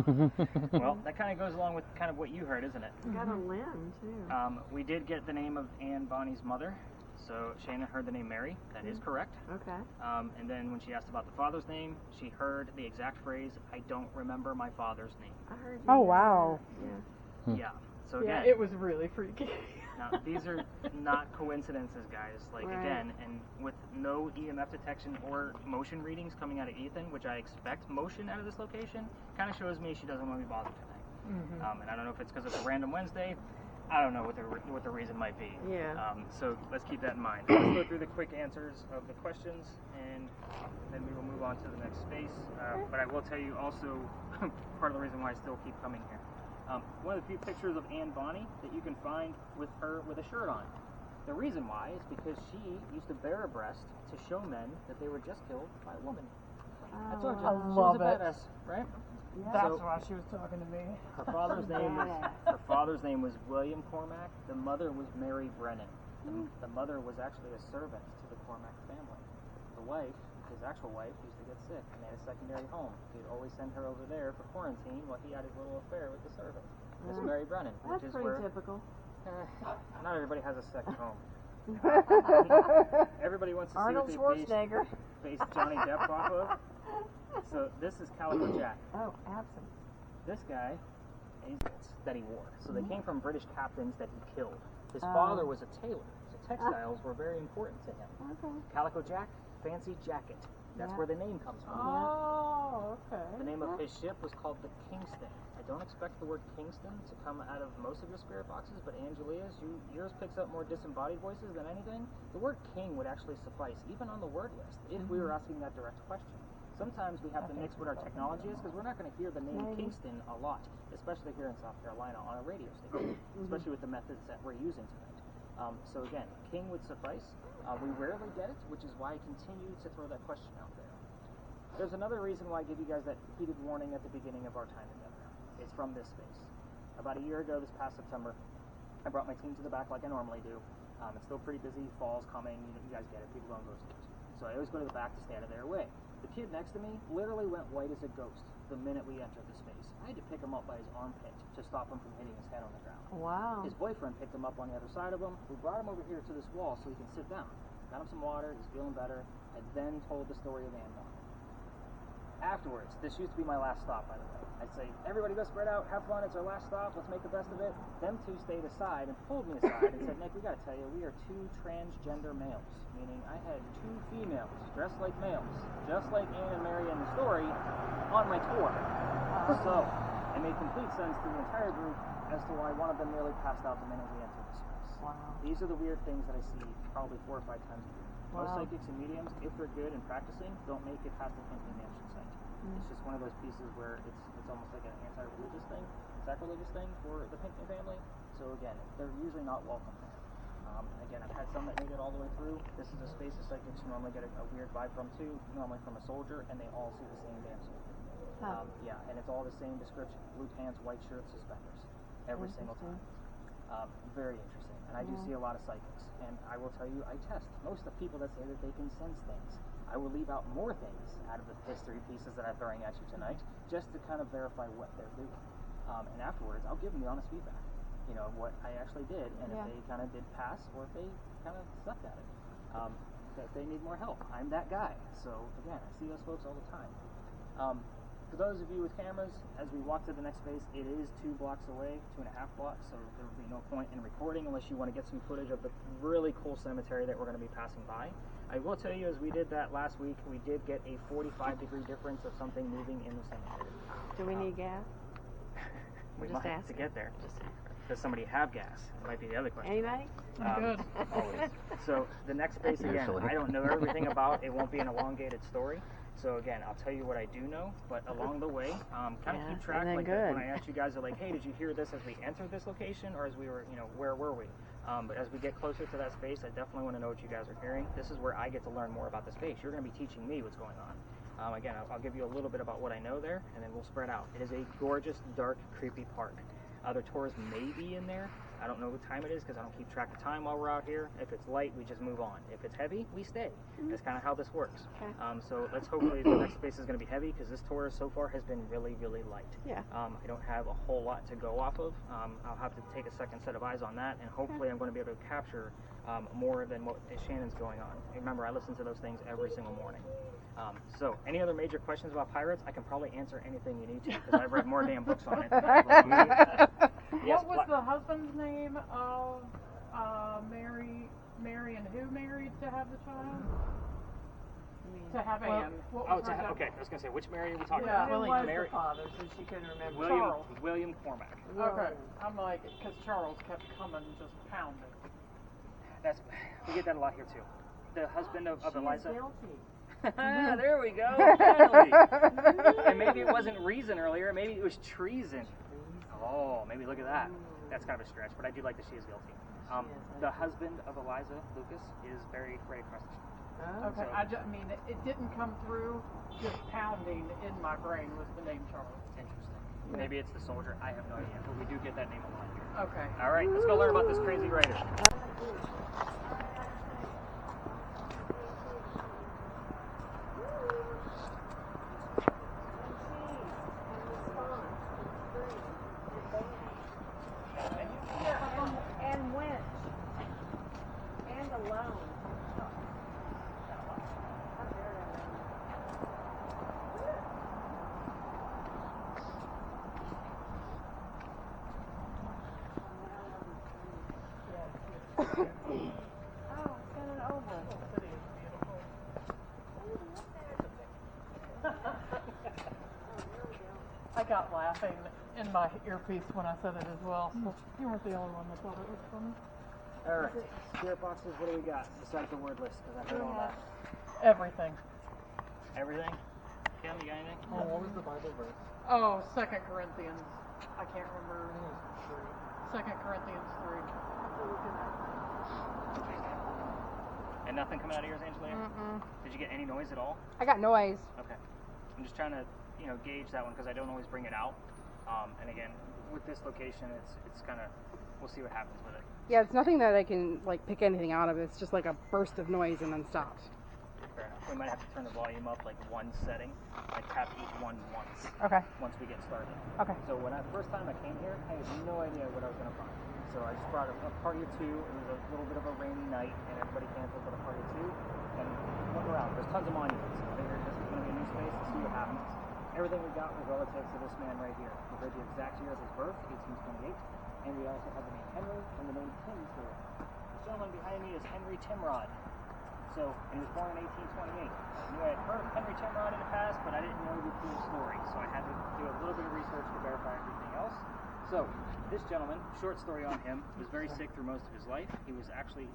Well, that kind of goes along with kind of what you heard, isn't it? Got a limb, too. We did get the name of Anne Bonny's mother. So Shannon heard the name Mary. That is correct. Okay. And then when she asked about the father's name, she heard the exact phrase, "I don't remember my father's name." I heard you. Oh, wow. Yeah. Yeah. So Yeah, again, it was really freaky. now, these are not coincidences, guys. Like, Right. again, and with no EMF detection or motion readings coming out of Ethan, which I expect motion out of this location, kind of shows me she doesn't want to be bothered tonight. And I don't know if it's because it's a random Wednesday. I don't know what the reason might be. Yeah. So let's keep that in mind. Let's go through the quick answers of the questions, and then we will move on to the next space. But I will tell you also, part of the reason why I still keep coming here. One of the few pictures of Anne Bonny that you can find with her with a shirt on. The reason why is because she used to bare her breast to show men that they were just killed by a woman. I told you, I she love was a it. badass, right? That's So- why she was talking to me. Her father's name was William Cormack. The mother was Mary Brennan. The mother was actually a servant to the Cormack family. The wife, his actual wife, used to get sick and they had a secondary home. He'd always send her over there for quarantine while he had his little affair with the servant. This is Mary Brennan, which is where typical. not everybody has a second home. Everybody wants to see Arnold what they Schwarzenegger. based Johnny Depp off of. So this is Calico Jack. Oh, absolutely. This guy, that he wore. So they came from British captains that he killed. His father was a tailor, so textiles were very important to him. Okay. Calico Jack, fancy jacket. That's where the name comes from. Oh, okay. The name of his ship was called the Kingston. I don't expect the word Kingston to come out of most of your spirit boxes, but Angelia's, yours picks up more disembodied voices than anything. The word king would actually suffice, even on the word list, if we were asking that direct question. Sometimes we have to mix what our technology is, because we're not going to hear the name Kingston a lot, especially here in South Carolina on a radio station, especially with the methods that we're using tonight. So again, king would suffice. We rarely get it, which is why I continue to throw that question out there. There's another reason why I give you guys that heated warning at the beginning of our time together. It's from this space. About a year ago, this past September, I brought my team to the back like I normally do. It's still pretty busy, fall's coming, you guys get it, people don't go stairs. So I always go to the back to stay out of their way. The kid next to me literally went white as a ghost the minute we entered the space. I had to pick him up by his armpit to stop him from hitting his head on the ground. Wow. His boyfriend picked him up on the other side of him. We brought him over here to this wall so he can sit down. Got him some water, he's feeling better. I then told the story of Anne Bonny. Afterwards, this used to be my last stop, by the way. I'd say, everybody go spread out, have fun, it's our last stop, let's make the best of it. Them two stayed aside and pulled me aside and said, Nick, we gotta tell you, we are two transgender males. Meaning I had two females dressed like males, just like Anne and Mary in the story, on my tour. So, it made complete sense to the entire group as to why one of them nearly passed out the minute we entered the space. Wow. These are the weird things that I see probably 4 or 5 times a year. Most Wow. psychics and mediums, if they're good and practicing, don't make it past the Pinckney Mansion site. It's just one of those pieces where it's almost like an anti-religious thing, sacrilegious thing for the Pinckney family. So again, they're usually not welcome there. Again, I've had some that made it all the way through. This is a space of psychics you normally get a weird vibe from too, normally from a soldier, and they all see the same damn soldier. Yeah, and it's all the same description: blue pants, white shirt, suspenders, every single time. Very interesting, and I do see a lot of psychics. And I will tell you, I test most of the people that say that they can sense things. I will leave out more things out of the history pieces that I'm throwing at you tonight, just to kind of verify what they're doing. And afterwards, I'll give them the honest feedback. you know, what I actually did, and Yeah. if they kind of did pass or if they kind of sucked at it. That they need more help. I'm that guy. So again, I see those folks all the time. For those of you with cameras, as we walk to the next space, it is 2 blocks away, 2.5 blocks, so there will be no point in recording unless you want to get some footage of the really cool cemetery that we're going to be passing by. I will tell you, as we did that last week, we did get a 45-degree difference of something moving in the cemetery. Do we need gas? We Just might have to asking. get there. Just asking. Does somebody have gas? It might be the other question. Anybody? Good. Always. So the next space, again, Usually. I don't know everything about. It won't be an elongated story. So again, I'll tell you what I do know, but along the way, kind of Yeah, keep track. and then Like good. when I asked you guys, like, hey, did you hear this as we entered this location, or as we were, you know, where were we? But as we get closer to that space, I definitely want to know what you guys are hearing. This is where I get to learn more about the space. You're going to be teaching me what's going on. Again, I'll give you a little bit about what I know there, and then we'll spread out. It is a gorgeous, dark, creepy park. Other tours may be in there. I don't know what time it is because I don't keep track of time while we're out here. If it's light, we just move on. If it's heavy, we stay. That's kind of how this works. Okay. So let's hopefully the next space is going to be heavy because this tour so far has been really, really light. Yeah. I don't have a whole lot to go off of. I'll have to take a second set of eyes on that, and hopefully I'm going to be able to capture more than what Shannon's going on. Remember, I listen to those things every single morning. So, any other major questions about pirates? I can probably answer anything you need to because I've read more damn books on it. Yes, What was the husband's name of Mary and who married to have the child? To have Anne. What was her okay. I was going to say, which Mary are we talking Yeah, about? who was Mary, the father, so she couldn't remember. William, Charles. William Cormac. Okay, I'm like, because Charles kept coming, just pounding. We get that a lot here too. The husband of Eliza. Guilty. There we go. Finally. And maybe it wasn't reason earlier. Maybe it was treason. Oh, maybe look at that. That's kind of a stretch, but I do like that she is guilty. The husband of Eliza, Lucas, is buried right across the street. Okay, I mean, it didn't come through. Just pounding in my brain was the name Charles. Interesting. Maybe it's the soldier. I have no idea, but we do get that name a lot here. Okay. All right, let's go learn about this crazy writer. And went. And alone. I got laughing in my earpiece when I said it as well. So you weren't the only one that thought it was funny. All right, spirit boxes, what do we got besides the word list? Because I heard all that. Everything. Everything? Kim, you got anything? Oh, what was the Bible verse? Oh, 2 Corinthians. I can't remember. 2 Corinthians 3. And nothing coming out of yours, Angela? Did you get any noise at all? I got noise. Okay. I'm just trying to, gauge that one because I don't always bring it out. And again, with this location, it's kind of, we'll see what happens with it. Yeah, it's nothing that I can like pick anything out of. It's just like a burst of noise and then stops. Fair enough. We might have to turn the volume up like one setting, like tap each one once. Okay. Once we get started. Okay. So first time I came here, I had no idea what I was going to find. So I just brought a party of 2. It was a little bit of a rainy night, and everybody canceled for the party of 2. And look around. There's tons of monuments. I figured this is going to be a new space. Let's see what happens. Everything we got was relative to this man right here. We heard the exact year of his birth, 1828, and we also have the name Henry and the name Tim here. The gentleman behind me is Henry Timrod. So, and he was born in 1828. I knew I had heard of Henry Timrod in the past, but I didn't know the full story, so I had to do a little bit of research to verify everything else. So, this gentleman, short story on him, was very sick through most of his life. He was actually,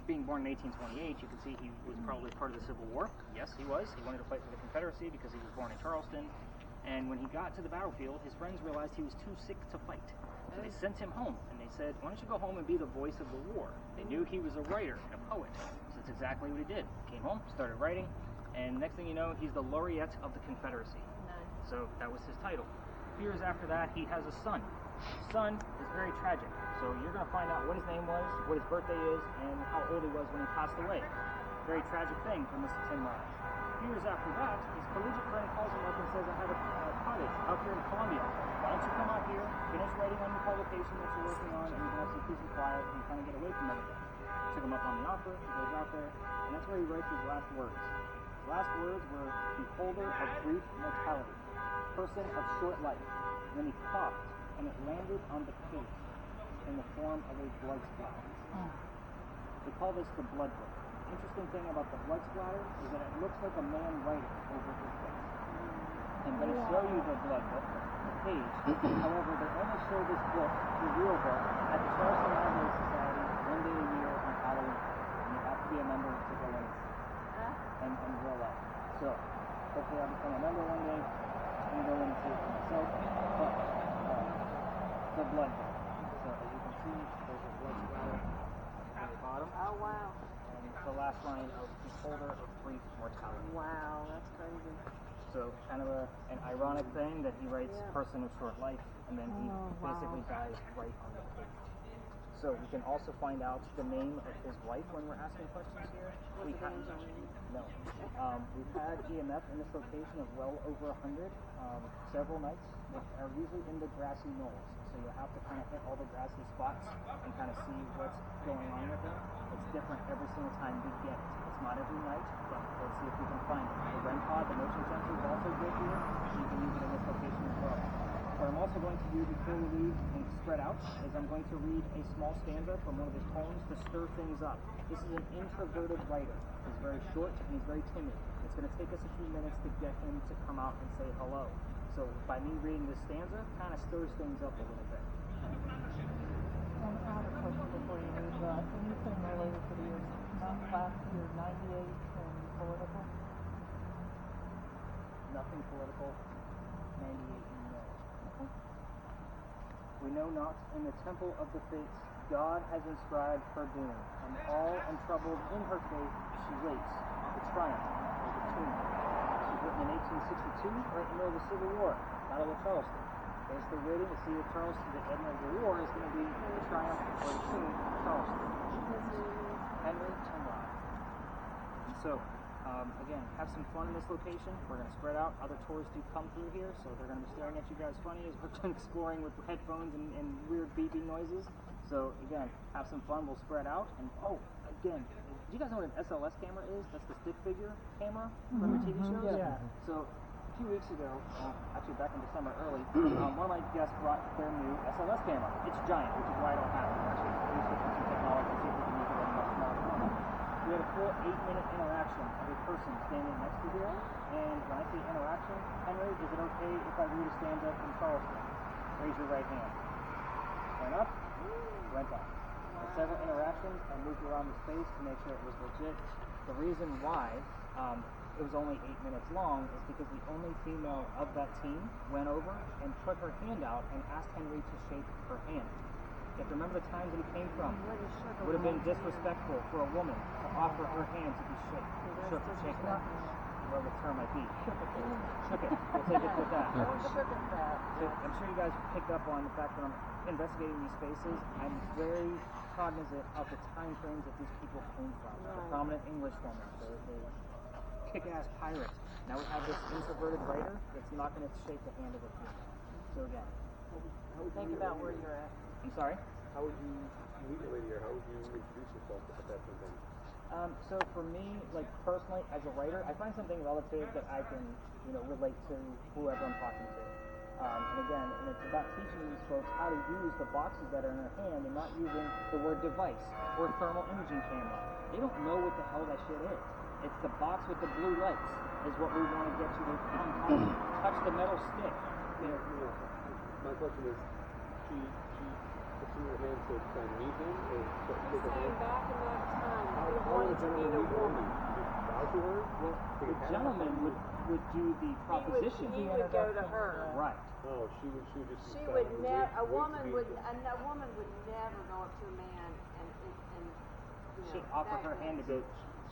being born in 1828, you can see he was probably part of the Civil War. Yes, he was. He wanted to fight for the Confederacy because he was born in Charleston. And when he got to the battlefield, his friends realized he was too sick to fight. So they sent him home, and they said, why don't you go home and be the voice of the war? They knew he was a writer and a poet. So that's exactly what he did. Came home, started writing, and next thing you know, he's the laureate of the Confederacy. So that was his title. Years after that, he has a son. His son is very tragic. So you're going to find out what his name was, what his birthday is, and how old he was when he passed away. Very tragic thing for Mr. Timrod. Years after that, his collegiate friend calls him up and says, I have a cottage out here in Columbia. Why don't you come out here, finish writing on your location that you're working on, and you can have some peace and quiet and kind of get away from everything. Took him up on the offer, he goes out there, and that's where he writes his last words. His last words were, beholder of brief mortality, person of short life. And then he coughed, and it landed on the page in the form of a blood splatter. They call this the blood book. The interesting thing about the blood splatter is that it looks like a man writing over his face. I'm going to show you the blood book, the page. However, they only show this book, the real book, at the Charleston Library Society one day a year on Halloween. And you have to be a member to go in and real life. So, hopefully I'll become a member one day and go in and see it for myself. But, the blood book. So, as you can see, there's a blood splatter at the bottom. Oh, wow. And it's the last line of beholder of brief mortality. Wow, that's crazy. So kind of an ironic thing that he writes person of short life, and then he basically dies right on the page. So we can also find out the name of his wife when we're asking questions here. We've had EMF in this location of well over 100, several nights, which are usually in the grassy knolls. So you'll have to kind of hit all the grassy spots and kind of see what's going on with them. It's different every single time we get it. It's not every night, but let's see if we can find it. The REM pod, the motion sensor is also good here, so you can use it in this location as well. What I'm also going to do before we leave and spread out is I'm going to read a small stanza from one of his poems to stir things up. This is an introverted writer. He's very short and he's very timid. It's going to take us a few minutes to get him to come out and say hello. So by me reading this stanza, kind of stirs things up a little bit. I have a question before you leave. Anything related to the last year, 98 and political? Nothing political. 98 no. We know not in the temple of the fates, God has inscribed her doom, and all untroubled in her faith, she waits the triumph of the tomb. She's written in 1862, right in the middle of the Civil War, Battle of Charleston. Basically waiting to see if Charleston, the end of the war, is going to be the triumph or the tomb of Charleston. Henry Timrod. And so, again, have some fun in this location. We're going to spread out. Other tours do come through here, so they're going to be staring at you guys funny as we're exploring with headphones and weird beeping noises. So, again, have some fun. We'll spread out. And, oh, again, do you guys know what an SLS camera is? That's the stick figure camera from your TV shows? Yeah. So, a few weeks ago, actually back in December early, one of my guests brought their new SLS camera. It's giant, which is why I don't have it. Actually, we switched to some technology to see if we can use it in a much smaller format. We had a full 8-minute interaction of a person standing next to here, and when I say interaction, Henry, is it okay if I read a stanza from Charleston? Raise your right hand. Went up, went down. Had several interactions. I moved around the space to make sure it was legit. The reason why it was only 8 minutes long is because the only female of that team went over and put her hand out and asked Henry to shake her hand. You have to remember the times that he came from. It would have been disrespectful for a woman to offer her hand to be shaken. Well, the term might be. Shook it. We'll take it with that. I'm sure you guys picked up on the fact that I'm investigating these spaces. I'm very cognizant of the time frames that these people came from. The prominent English woman, the kick-ass pirate. Now we have this introverted writer that's not going to shake the hand of a female. So again, think about where you're at. I'm sorry? How would you meet a lady, or how would you introduce yourself at that time? So for me, like personally, as a writer, I find something relative that I can, relate to whoever I'm talking to. And again, it's about teaching these folks how to use the boxes that are in their hand and not using the word device or thermal imaging camera. They don't know what the hell that shit is. It's the box with the blue lights is what we want to get you to touch the metal stick. My question is, she puts in her hand to try and meet him, or to take her hand? Back in that time, How we would a wanted to meet gentleman a woman. Bow to her? Well, the gentleman would do the proposition. He would go to her. Right. Oh, she would just She stand would and never. wait A woman to be- would never go up to a man and She'd offer her hand to So go.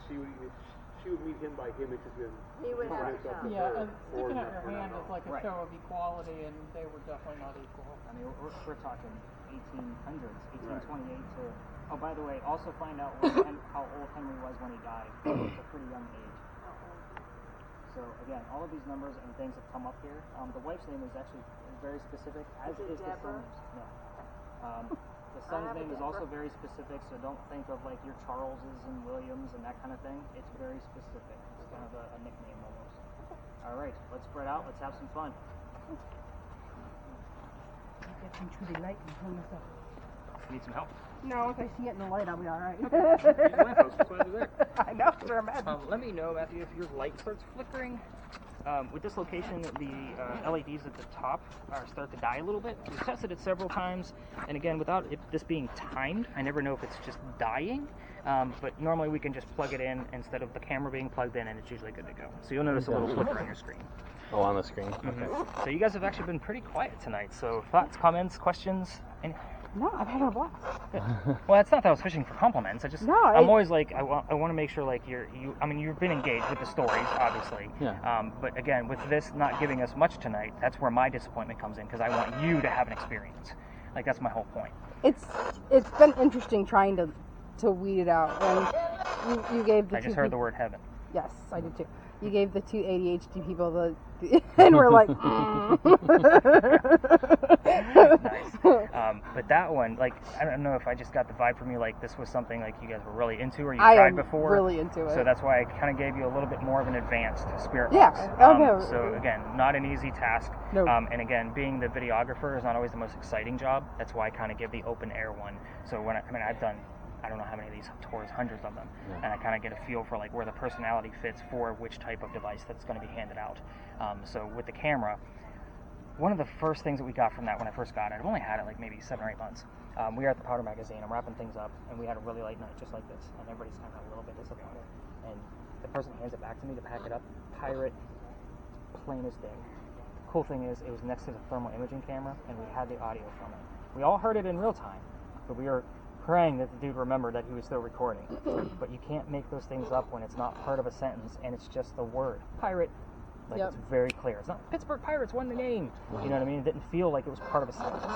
she would meet him by him interested in He would have himself to to Yeah, her, and or sticking out not, your or not hand at is all. like a Right. show of equality, and they were definitely not equal. I mean, we're talking 1800s, 1828 to. Oh, by the way, also find out how old Henry was when he died. It's a pretty young age. So again, all of these numbers and things that come up here. The wife's name is actually very specific, as Is it is the Deborah? son's. No. The son's name is also very specific, so don't think of like your Charleses and Williams and that kind of thing. It's very specific. It's kind of a nickname almost. All right, let's spread out. Let's have some fun. Get some truly light and turn this up. Need some help? No, if I see it in the light, I'll be all right. Use the lamppost. That's what I do there. I know, sure, imagine. Let me know, Matthew, if your light starts flickering. With this location, the LEDs at the top start to die a little bit. We've tested it several times, and again, without this being timed, I never know if it's just dying. But normally we can just plug it in instead of the camera being plugged in, and it's usually good to go. So you'll notice a little flicker on your screen. Oh, on the screen. Okay. So you guys have actually been pretty quiet tonight. So thoughts, comments, questions? No, I've had a blast. Well, it's not that I was fishing for compliments. I'm always like, I want to make sure like you've been engaged with the stories, obviously. Yeah. But again, with this not giving us much tonight, that's where my disappointment comes in, because I want you to have an experience. Like, that's my whole point. It's been interesting trying to weed it out. And you gave the I just heard the word heaven. Yes, I did too. You gave the two ADHD people the and we're like, Nice. But that one, like, I don't know if I just got the vibe from you, like this was something like you guys were really into or you tried before. Really into it. So that's why I kind of gave you a little bit more of an advanced spirit Yeah. box. So again, not an easy task. No. And again, being the videographer is not always the most exciting job. That's why I kind of give the open air one. So when I've done, I don't know how many of these tours, hundreds of them, and I kind of get a feel for like where the personality fits for which type of device that's going to be handed out. So with the camera, one of the first things that we got from that when I first got it, I've only had it like maybe 7 or 8 months. We were at the Powder Magazine, I'm wrapping things up, and we had a really late night just like this, and everybody's kind of a little bit disappointed. And the person hands it back to me to pack it up, Pirate, plain as day. Cool thing is, it was next to the thermal imaging camera, and we had the audio from it. We all heard it in real time, but we were praying that the dude remembered that he was still recording. But you can't make those things up when it's not part of a sentence and it's just the word pirate. Like, it's very clear. It's not Pittsburgh Pirates won the game. You know what I mean? It didn't feel like it was part of a sentence.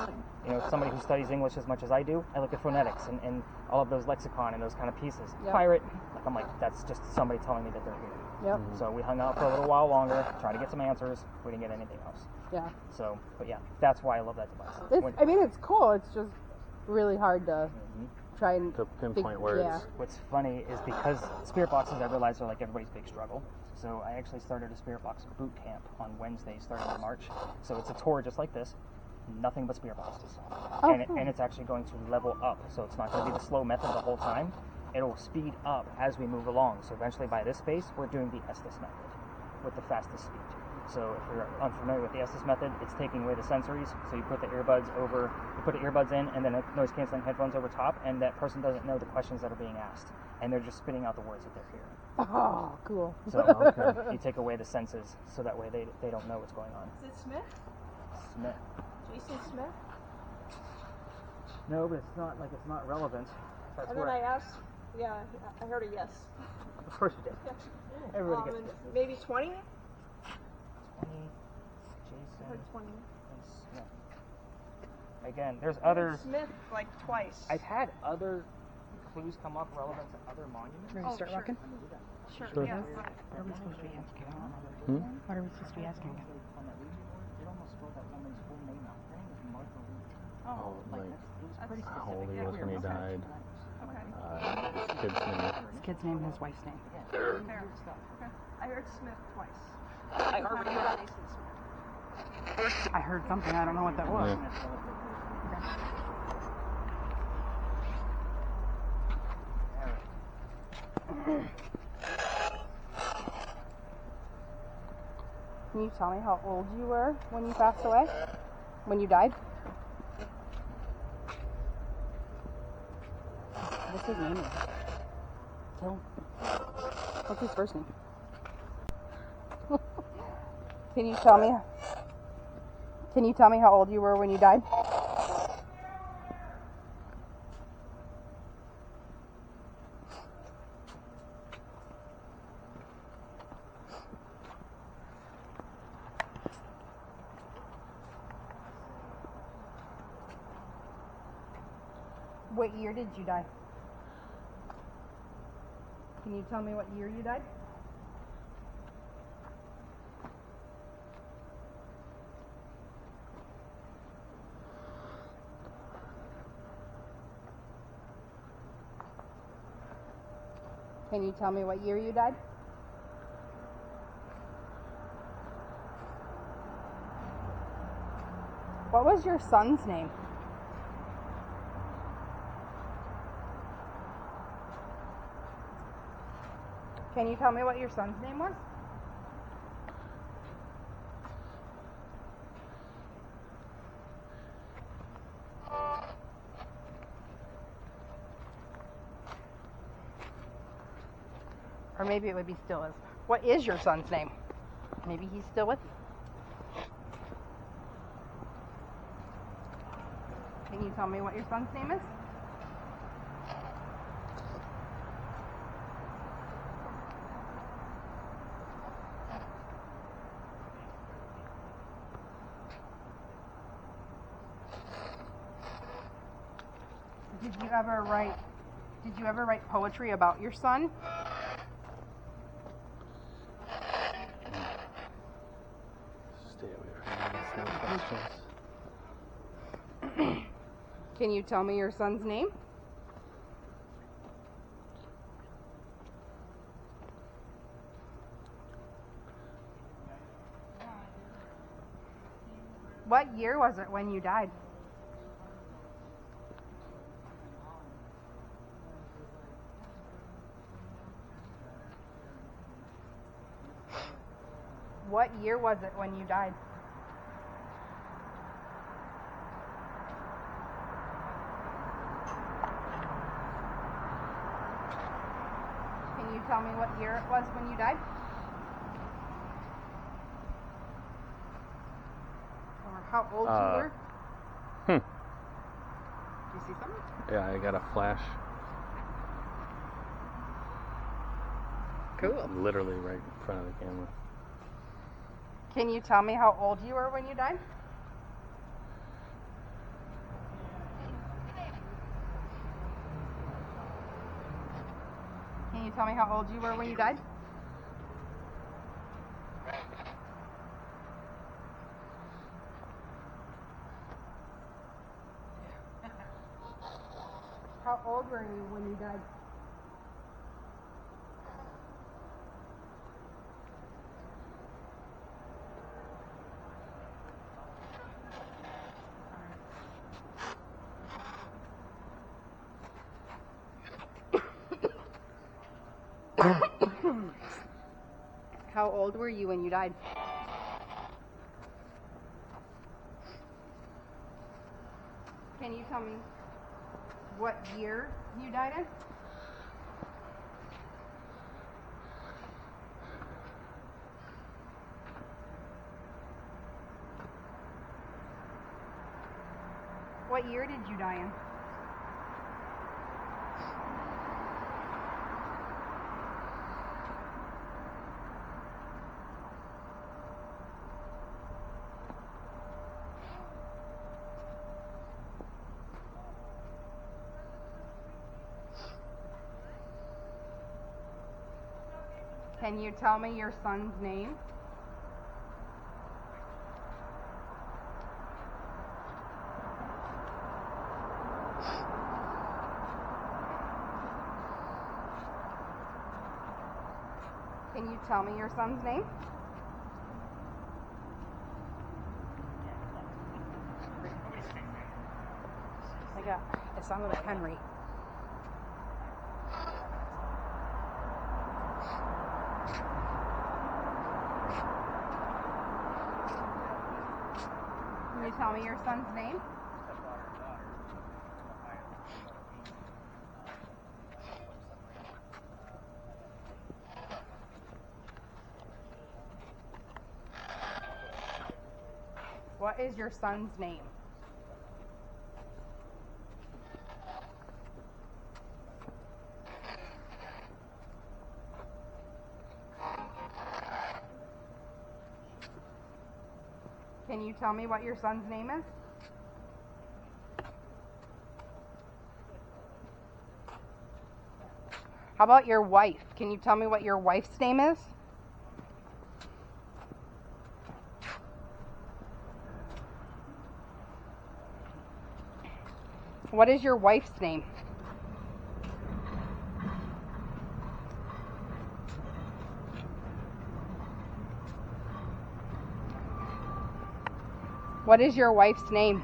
You know, somebody who studies English as much as I do, I look at phonetics and all of those lexicon and those kind of pieces. Pirate, like, I'm like, that's just somebody telling me that they're here. Yep. So we hung out for a little while longer, trying to get some answers. We didn't get anything else. Yeah. So, but yeah, that's why I love that device. It's cool. It's just really hard to try and to pinpoint where it's. What's funny is because spirit boxes, I realize, are like everybody's big struggle. So I actually started a spirit box boot camp on Wednesday starting in March. So it's a tour just like this, nothing but spirit boxes. And it's actually going to level up. So it's not going to be the slow method the whole time. It'll speed up as we move along. So eventually by this space, we're doing the Estes method with the fastest speed. So if you're unfamiliar with the Estes method, it's taking away the sensories. So you put the earbuds in, and then a noise canceling headphones over top, and that person doesn't know the questions that are being asked, and they're just spitting out the words that they're hearing. Oh, cool. So you take away the senses, so that way they don't know what's going on. Is it Smith? Smith. Jason Smith? No, but it's not relevant. That's And then I asked, I heard a yes. Of course you did. Everybody gets and maybe 20? 20, I Jason, heard 20. and Smith. Again, there's other. Smith like twice. I've had other clues come up relevant to other monuments. Ready to start walking? Sure. Sure. Yeah. What are we supposed to be asking? What are we supposed to be asking? On that region, it almost spelled that woman's full name out. Her name was Marguerite. Oh, like, It was pretty how specific. old he was when he died. Okay. His kid's name. His kid's name, his wife's name. Fair. Okay. I heard Smith twice. I heard Jason Smith. I heard something. I don't know what that was. Can you tell me how old you were when you passed away? When you died? What's his name? Kill. What's his first name? Can you tell me? Can you tell me how old you were when you died? What year did you die? Can you tell me what year you died? Can you tell me what year you died? What was your son's name? Can you tell me what your son's name was? Or maybe it would be still is. What is your son's name? Maybe he's still with you. Can you tell me what your son's name is? Did you ever write poetry about your son? Stay away from these kind of questions. Can you tell me your son's name? What year was it when you died? What year was it when you died? Can you tell me what year it was when you died? Or how old you were? Hmm. Do you see something? Yeah, I got a flash. Cool. Literally right in front of the camera. Can you tell me how old you were when you died? Can you tell me how old you were when you died? How old were you when you died? How old were you when you died? Can you tell me what year you died in? What year did you die in? Can you tell me your son's name? Can you tell me your son's name? It's on with Henry. Can you tell me your son's name? What is your son's name? Can you tell me what your son's name is? How about your wife? Can you tell me what your wife's name is? What is your wife's name? What is your wife's name?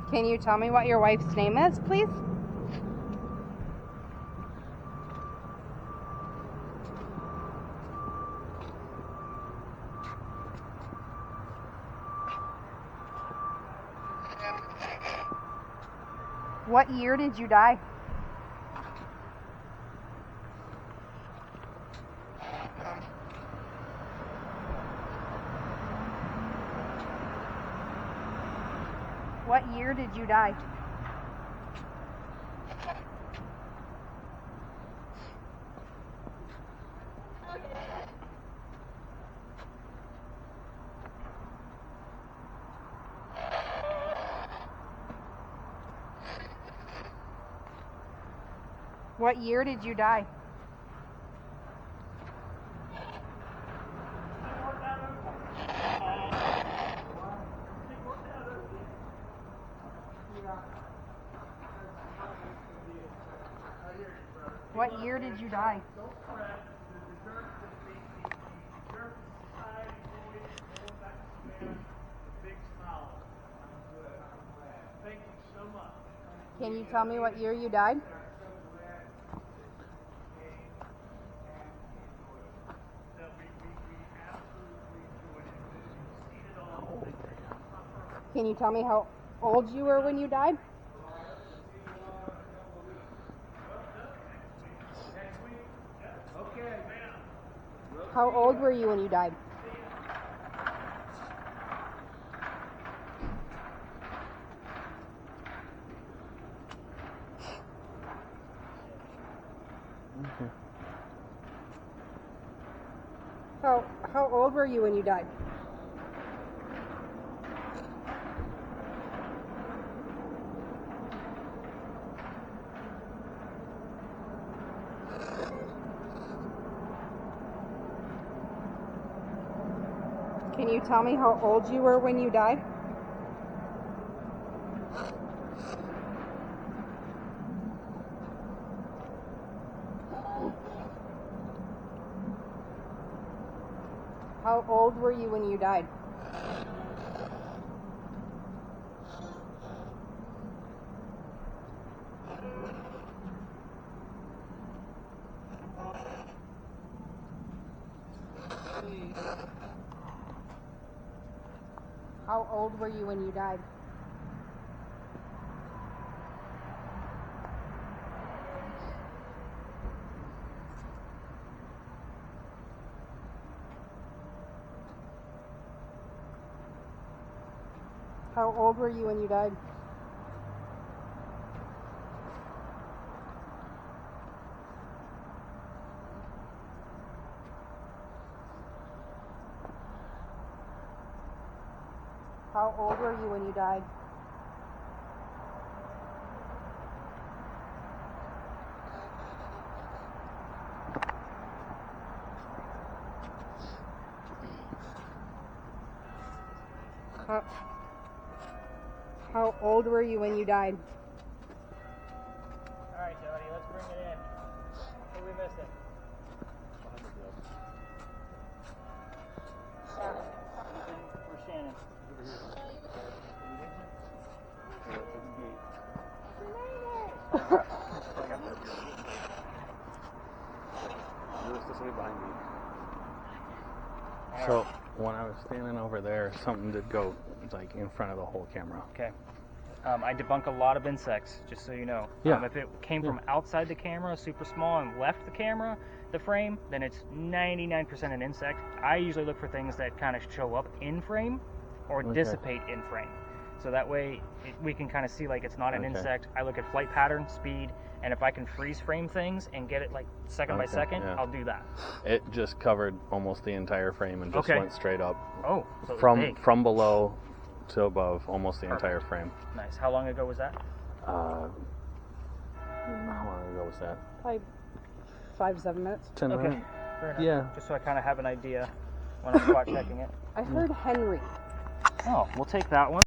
Can you tell me what your wife's name is, please? What year did you die? What year did you die? What year did you die? What year did you die? Can you tell me what year you died? Can you tell me how old you were when you died? How old were you when you died? Okay. How old were you when you died? Can you tell me how old you were when you died? How old were you when you died? How old were you when you died? How old were you when you died? How old were you when you died? How old were you when you died? All right, Jody, let's bring it in. Who we missing? Where's Shannon? So when I was standing over there, something did go like in front of the whole camera. Okay. I debunk a lot of insects, just so you know. Yeah. If it came from outside the camera, super small, and left the camera, the frame, then it's 99% an insect. I usually look for things that kind of show up in frame or dissipate in frame. So that way we can kind of see like it's not an insect. I look at flight pattern, speed, and if I can freeze frame things and get it like second by second, I'll do that. It just covered almost the entire frame and just went straight up. Oh, so it was big. From below to above, almost the entire frame. Nice. How long ago was that? How long ago was that? Probably 5 to 7 minutes. 10 minutes? Fair enough. Yeah. Just so I kind of have an idea when I'm spot checking it. I heard Henry. Oh, we'll take that one.